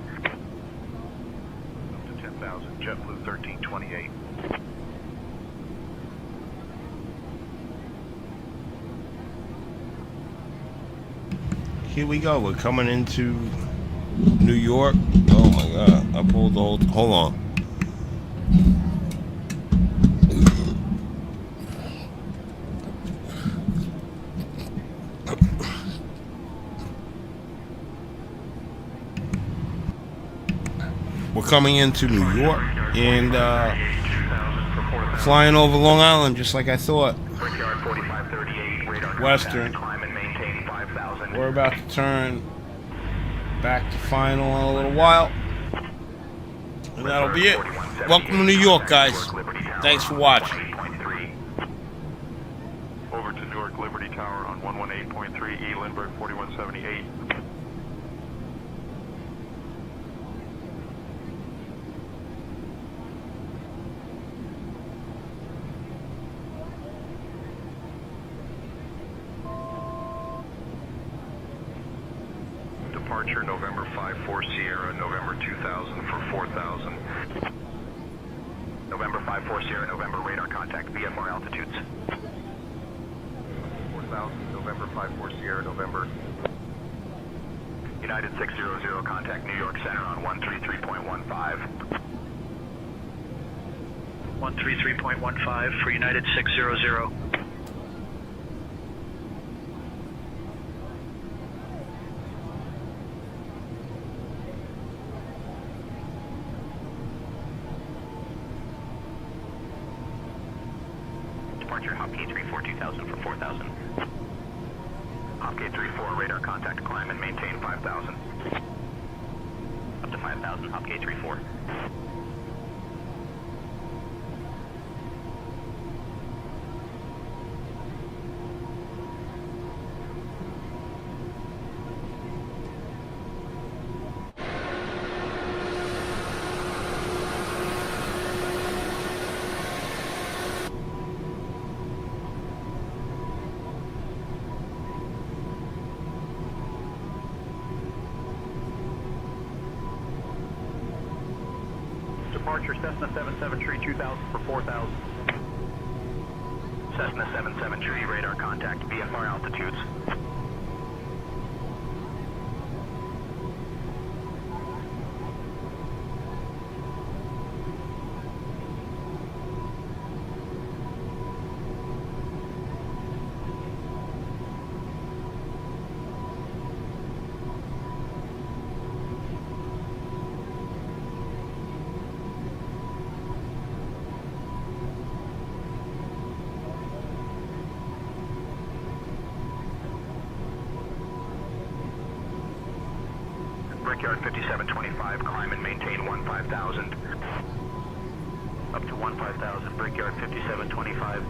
Up to 10,000, JetBlue 1328. Here we go. We're coming into New York. Oh my God! I pulled the whole. Hold on. We're coming into New York and flying over Long Island, just like I thought. Western. We're about to turn back to final in a little while. And that'll be it. Welcome to New York, guys. Thanks for watching. Over to Newark Liberty Tower on 118.3 E, Lindbergh 4178. Departure November 54 Sierra, November 2000 for 4,000. November 54 Sierra, November, radar contact. VFR altitudes. 4,000, November 54 Sierra, November. United 600, contact New York Center on 133.15. 133.15 for United 600. Departure Hopgate 34 2000 for 4,000. Hopgate 34, radar contact. Climb and maintain 5,000. Up to 5,000, Hopgate 34. Departure Cessna 77 Tree 2000 for 4,000. Cessna 77 Tree, radar contact. VFR altitudes. Brickyard 5725, climb and maintain 15,000. Up to 15,000, Brickyard 5725.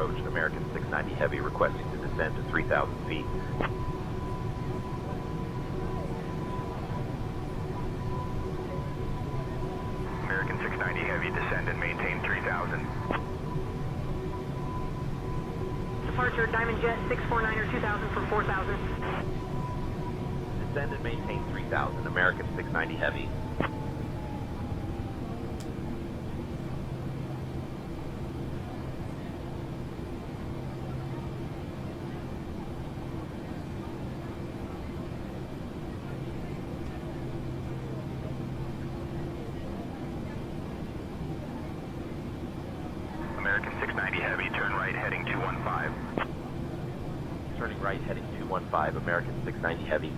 approach. American 690 Heavy requesting to descend to 3,000 feet. American 690 Heavy, descend and maintain 3,000. Departure, Diamond Jet 649er 2000 for 4,000. Descend and maintain 3,000. American 690 Heavy. American 690 Heavy, turn right heading 215. Turning right heading 215. American 690 Heavy.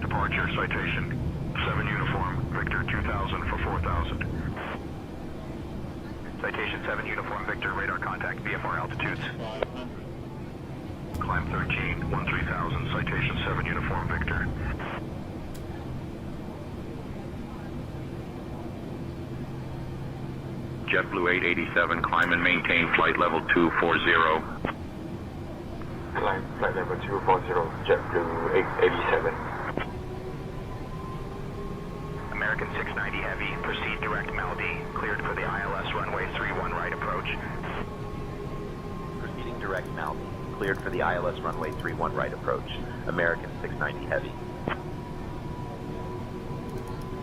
Departure, citation. 7 uniform, Victor 2000 for 4,000. Citation 7 uniform, Victor, radar contact, VFR altitudes. Climb 13, 13,000, citation 7 uniform, Victor. JetBlue 887, climb and maintain flight level 240. Climb flight level 240, JetBlue 887. American 690 Heavy, proceed direct Maldi, cleared for the ILS runway 31 right approach. Proceeding direct Maldi, cleared for the ILS runway 31 right approach. American 690 Heavy.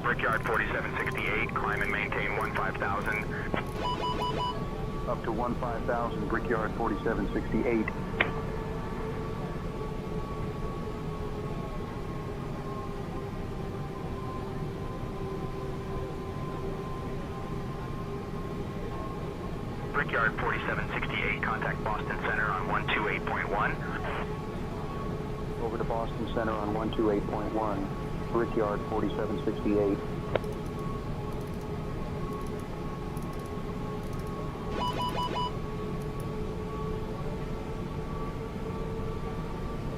Brickyard 4768, climb and maintain 15,000. Up to 15,000, Brickyard 4768. Brickyard 4768, contact Boston Center on 128.1. Over to Boston Center on 128.1. Brickyard 4768.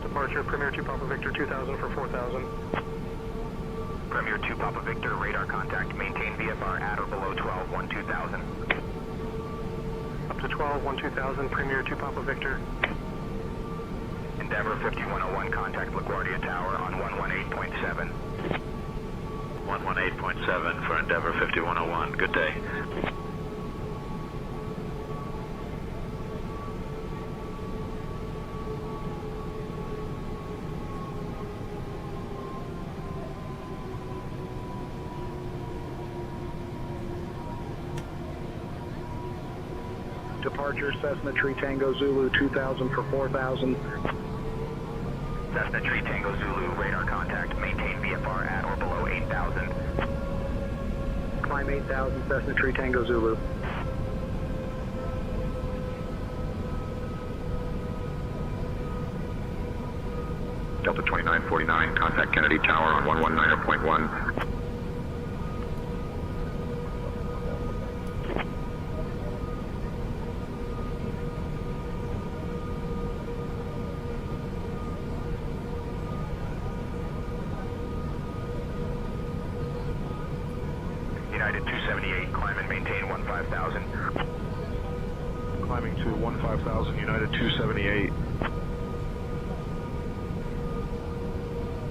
Departure, Premier 2 Papa Victor 2000 for 4,000. Premier 2 Papa Victor, radar contact, maintain VFR at or below 12, 12,000. Up to 12, 12,000, Premier 2 Papa Victor. Endeavor 5101, contact LaGuardia Tower on 118.7. 118.7 for Endeavor 5101. Good day. Departure, Cessna Tree Tango Zulu 2000 for 4,000. Cessna Tree Tango Zulu, radar contact, maintain VFR at or below 8,000. Climb 8,000, Cessna Tree Tango Zulu. Delta 2949, contact Kennedy Tower on 119.1. United 278, climb and maintain 15,000. Climbing to 15,000, United 278.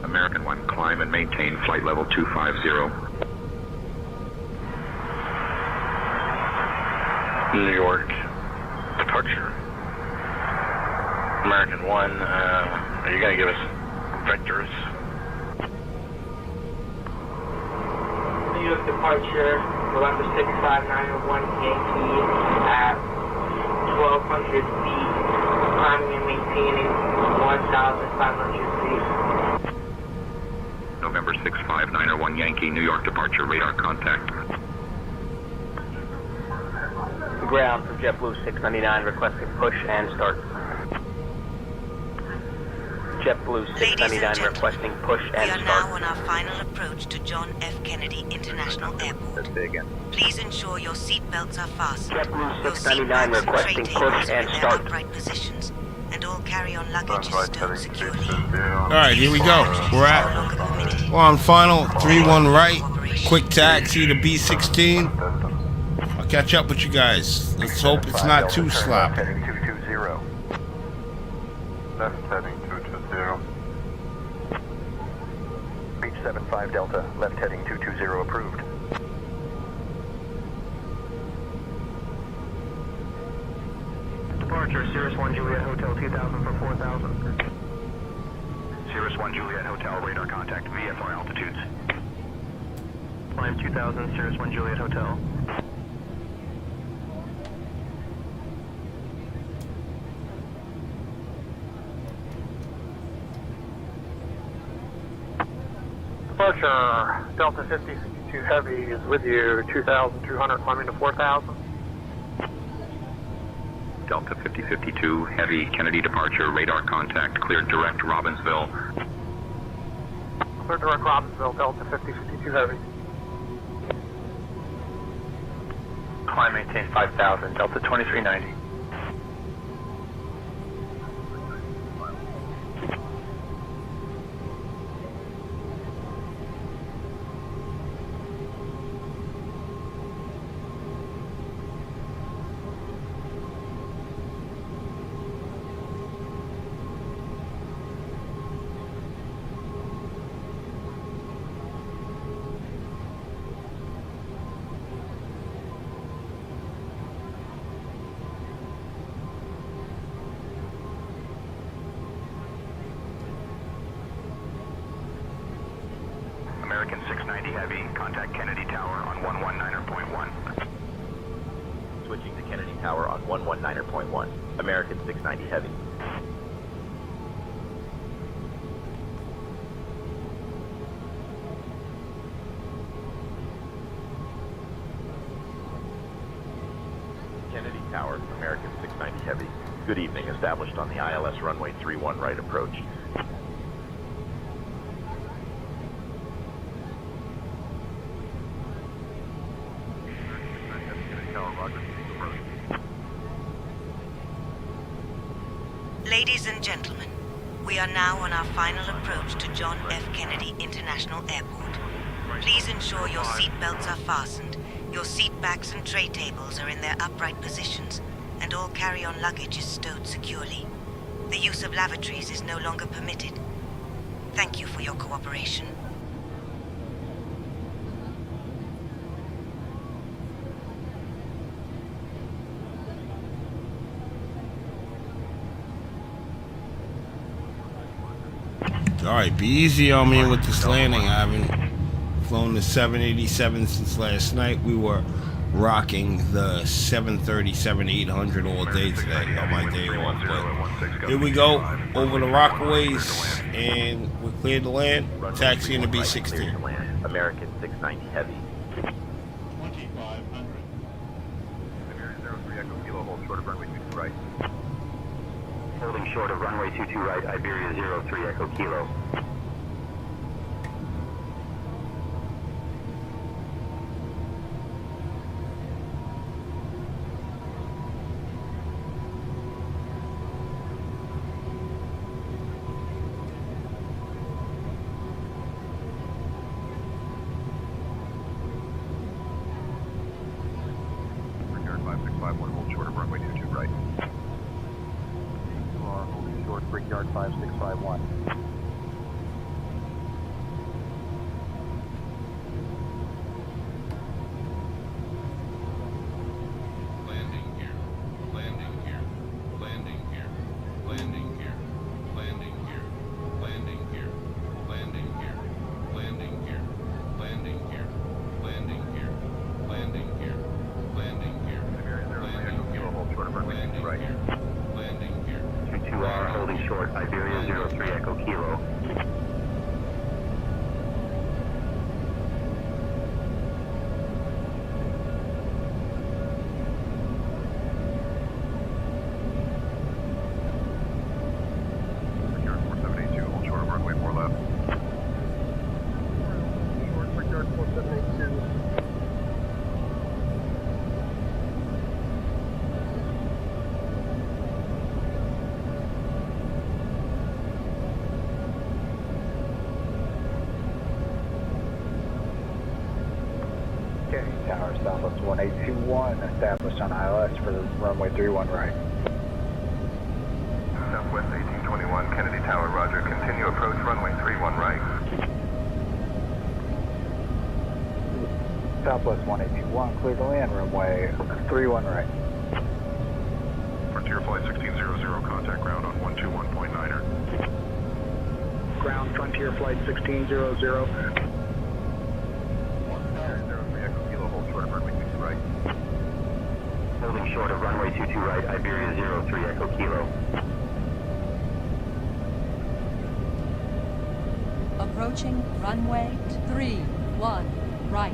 American 1, climb and maintain flight level 250. New York, departure. American 1, are you going to give us vectors? New York departure, November 65901 Yankee at 1,200 feet, climbing and maintaining 1,500 feet. November 65901 Yankee, New York departure, radar contact. Ground for JetBlue 699 requesting push and start. JetBlue 699 requesting push and We are start. now on our final approach to John F. Kennedy International Airport. Please ensure your seatbelts are fastened. JetBlue Your 699 seatbelts and requesting tray push tables are and in their start. upright positions, and all carry-on luggage is stowed securely. Alright, here we go. We're on final 3-1 right. Quick taxi to B-16. catch up with you guys. Let's hope it's not too sloppy. Heading 220. Left heading 220. Beach 75 Delta, left heading 220 approved. Departure, Cirrus 1 Juliet Hotel 2000 for 4,000. Cirrus 1 Juliet Hotel, radar contact, VFR altitudes. Climb 2000, Cirrus 1 Juliet Hotel. Departure, Delta 5062 Heavy is with you, 2,200 climbing to 4,000. Delta 5052 Heavy, Kennedy departure, radar contact, cleared direct Robbinsville. Clear direct Robbinsville, Delta 5052 Heavy. Climb maintain 5,000, Delta 2390. American 690 Heavy, contact Kennedy Tower on 119.1. Switching to Kennedy Tower on 119.1. American 690 Heavy. Kennedy Tower, American 690 Heavy. Good evening, established on the ILS runway 31 right approach. Ladies and gentlemen, we are now on our final approach to John F. Kennedy International Airport. Please ensure your seat belts are fastened, your seat backs and tray tables are in their upright positions, and all carry-on luggage is stowed securely. The use of lavatories is no longer permitted. Thank you for your cooperation. Alright, be easy on me with this landing. I haven't flown the 787 since last night. We were rocking the 737-800 all day today on my day off. But here we go, over the Rockaways, and we're cleared to land. Taxiing to B-16. American 690 Heavy. 2500. Iberia 03 Echo Kilo, hold short of runway 22 right. Holding short of runway 22 right, Iberia 03 Echo Kilo. Brickyard 5651, hold short of runway 22 right. Holding short, Brickyard 5651. Landing here. Landing here. Landing here. Landing here. Landing here. Landing here. Landing here. Landing here. Landing here. Landing here. Landing here. Landing here. Landing here. Hold short of runway 22 right. Landing here. 22R, holding short, Iberia 03 Echo Kilo. Brickyard 4782, hold short of runway 4 left. Short, Brickyard 4782. 1821 established on ILS for the runway 31 right. Southwest 1821, Kennedy Tower, roger. Continue approach runway 31 right. Southwest 1821, clear to land, runway 31 right. Frontier Flight 1600, contact ground on 121.9er. Ground Frontier Flight 1600. 03 Echo Kilo, hold short of runway 22 right. Holding short of runway 22 right, Iberia 03 Echo Kilo. Approaching runway 31 right.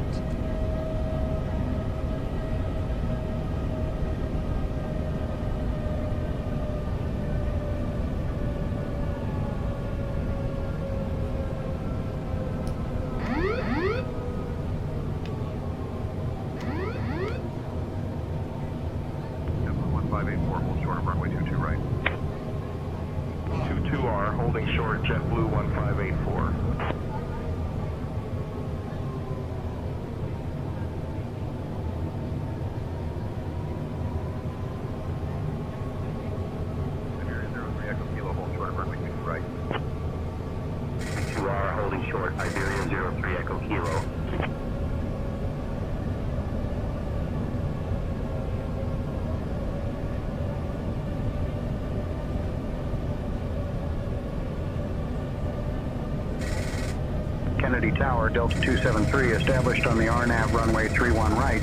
Kennedy Tower, Delta 273, established on the RNAV runway 31 right.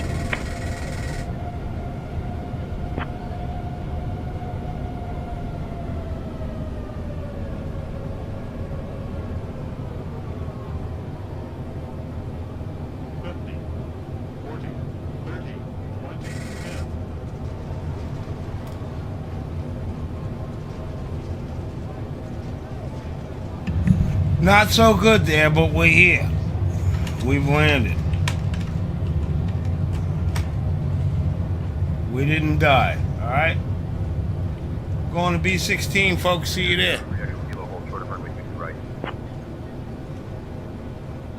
Not so good there, but we're here. We've landed. We didn't die, all right? Going to B-16, folks. See you there.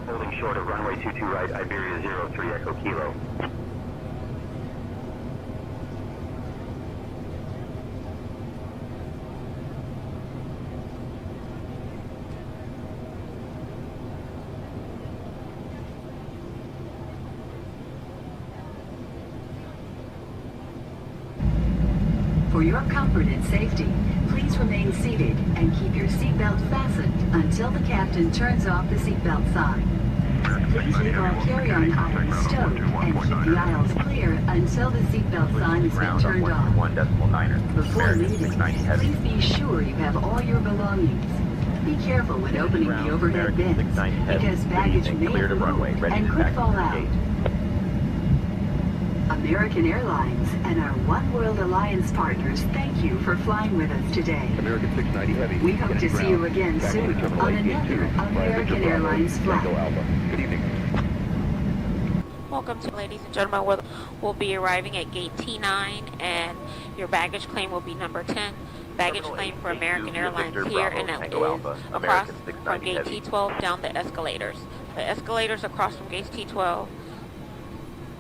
Holding short of runway 22 right, Iberia 03 Echo Kilo. For your comfort and safety, please remain seated and keep your seatbelt fastened until the captain turns off the seatbelt sign. Please leave all carry-on items stowed and keep the aisles clear until the seatbelt sign has been turned off. Before leaving, please be sure you have all your belongings. Be careful when opening the overhead bins, because baggage may move and could fall out. American Airlines and our One World Alliance partners thank you for flying with us today. American 690 Heavy. We hope to see you again soon on another American Airlines flight. Good evening. Welcome to, ladies and gentlemen. We'll be arriving at gate T9 and your baggage claim will be number 10. Baggage claim for American Airlines here and is across from gate T12 down the escalators. The escalators across from gate T12,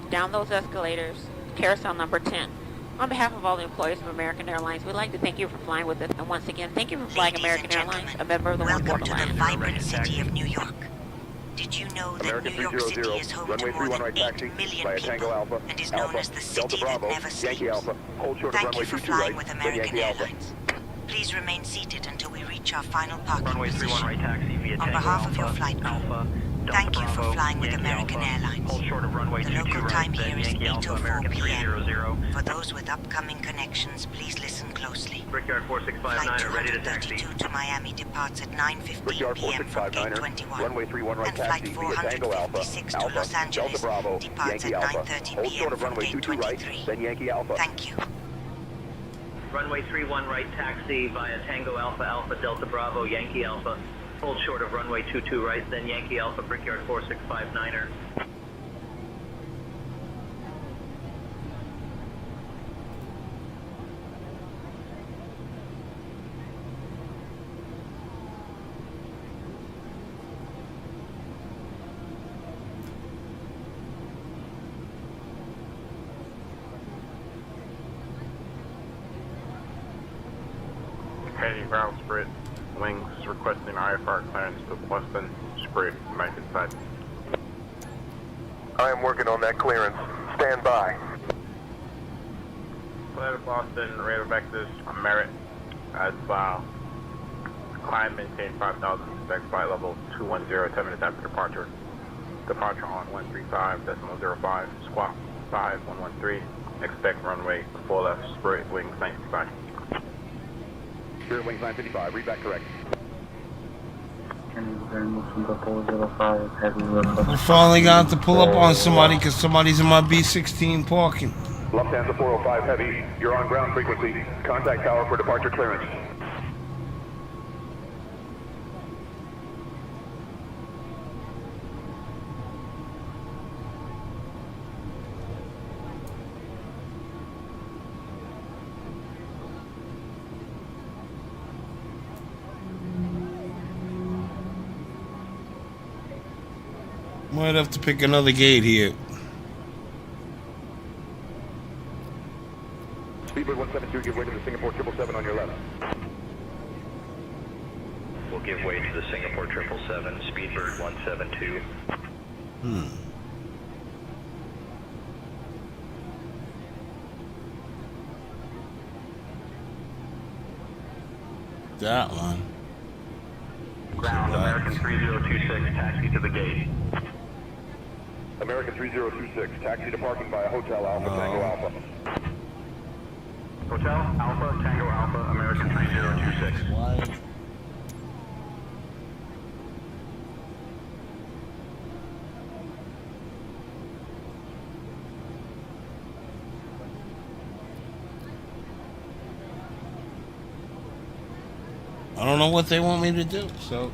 down those escalators, carousel number 10. On behalf of all the employees of American Airlines, we'd like to thank you for flying with us. And once again, thank you for flying American Airlines, a member of the One World Alliance. Welcome to the vibrant city of New York. Did you know that American New York City is home to more than 8 million people and is known as the city that never sleeps? Thank you for flying with American Airlines. Please remain seated until we reach our final parking position. On behalf of your flight crew, thank you for flying with American Airlines. The local time here is 8:04 p.m. For those with upcoming connections, please listen closely. Brickyard Flight 4659 ready to taxi. 232 to Miami departs at 9:15 p.m. from gate 21. Runway 31 right And flight taxi via Tango Alpha. 456 to Alpha, Los Angeles Delta Bravo, departs Yankee at Alpha. 9:30 Hold p.m. short of from runway gate 22 right, 23. then Yankee Alpha. Thank you. Runway 31 right taxi via Tango Alpha, Alpha Delta Bravo, Yankee Alpha. Hold short of runway 22 right, then Yankee Alpha, Brickyard 4659er. Heading ground Spirit. Wings requesting IFR clearance to Boston Spirit, American side. I am working on that clearance. Stand by. Clear to Boston, radar vectors, Merit, as well. Climb, maintain 5,000, expect flight level 210, 10 minutes after departure. Departure on 135.05, squawk 5113, expect runway 4 left, Spirit, wings 955. Spirit wings 955, read back correct. We finally got to pull up on somebody because somebody's in my B-16 parking. Lufthansa 405 Heavy, you're on ground frequency. Contact tower for departure clearance. Might have to pick another gate here. Speedbird 172, give way to the Singapore 777 on your left. We'll give way to the Singapore 777, Speedbird 172. That one. Ground, American 3026, taxi to the gate. American 3026, taxi to parking by a Hotel Alpha, Tango Alpha. Hotel Alpha, Tango Alpha, American 3026. Why? I don't know what they want me to do, so.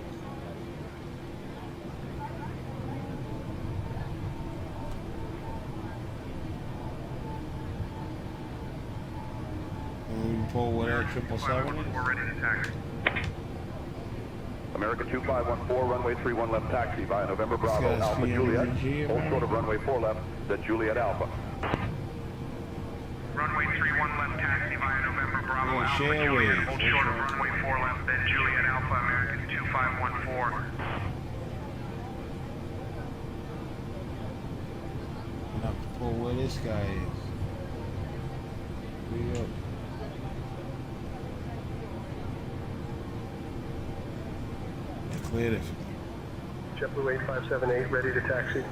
Pull whatever 777 is. We're ready to taxi. American 2514, runway 31 left taxi via November Bravo, Alpha Juliet. Hold short of runway 4 left, then Juliet Alpha. Runway 31 left taxi via November Bravo, Yeah, Alpha share Juliet. waves. Hold short of runway 4 left, then Juliet Alpha, American 2514. I'm gonna have to pull where this guy is. Hurry up. Cleared it. JetBlue 8578, ready to taxi.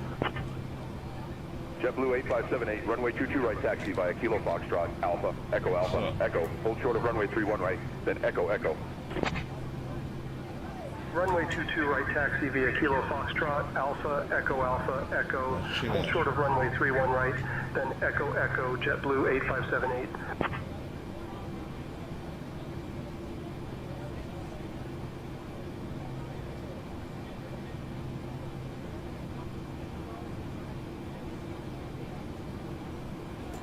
JetBlue 8578, runway 22 right taxi via Kilo Foxtrot, Alpha, Echo Alpha, Echo. Hold short of runway 31 right, then Echo Echo. Runway 22 right taxi via Kilo Foxtrot, Alpha, Echo Alpha, Echo. Hold short of runway 31 right, then Echo Echo, JetBlue 8578.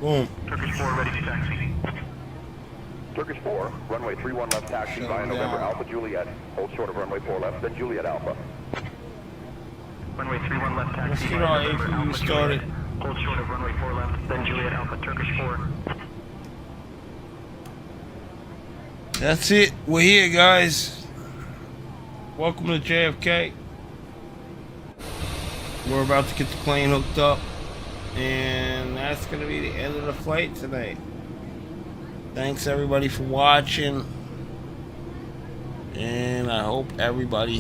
Boom. Turkish 4 ready to taxi. Turkish 4, runway 31 left taxi via November Alpha Juliet. Hold short of runway 4 left, then Juliet Alpha. Runway 31 left taxi. Let's get our APU started. Hold short of runway 4 left, then Juliet Alpha, Turkish 4. That's it. We're here, guys. Welcome to JFK. We're about to get the plane hooked up. And that's going to be the end of the flight tonight. Thanks everybody for watching. And I hope everybody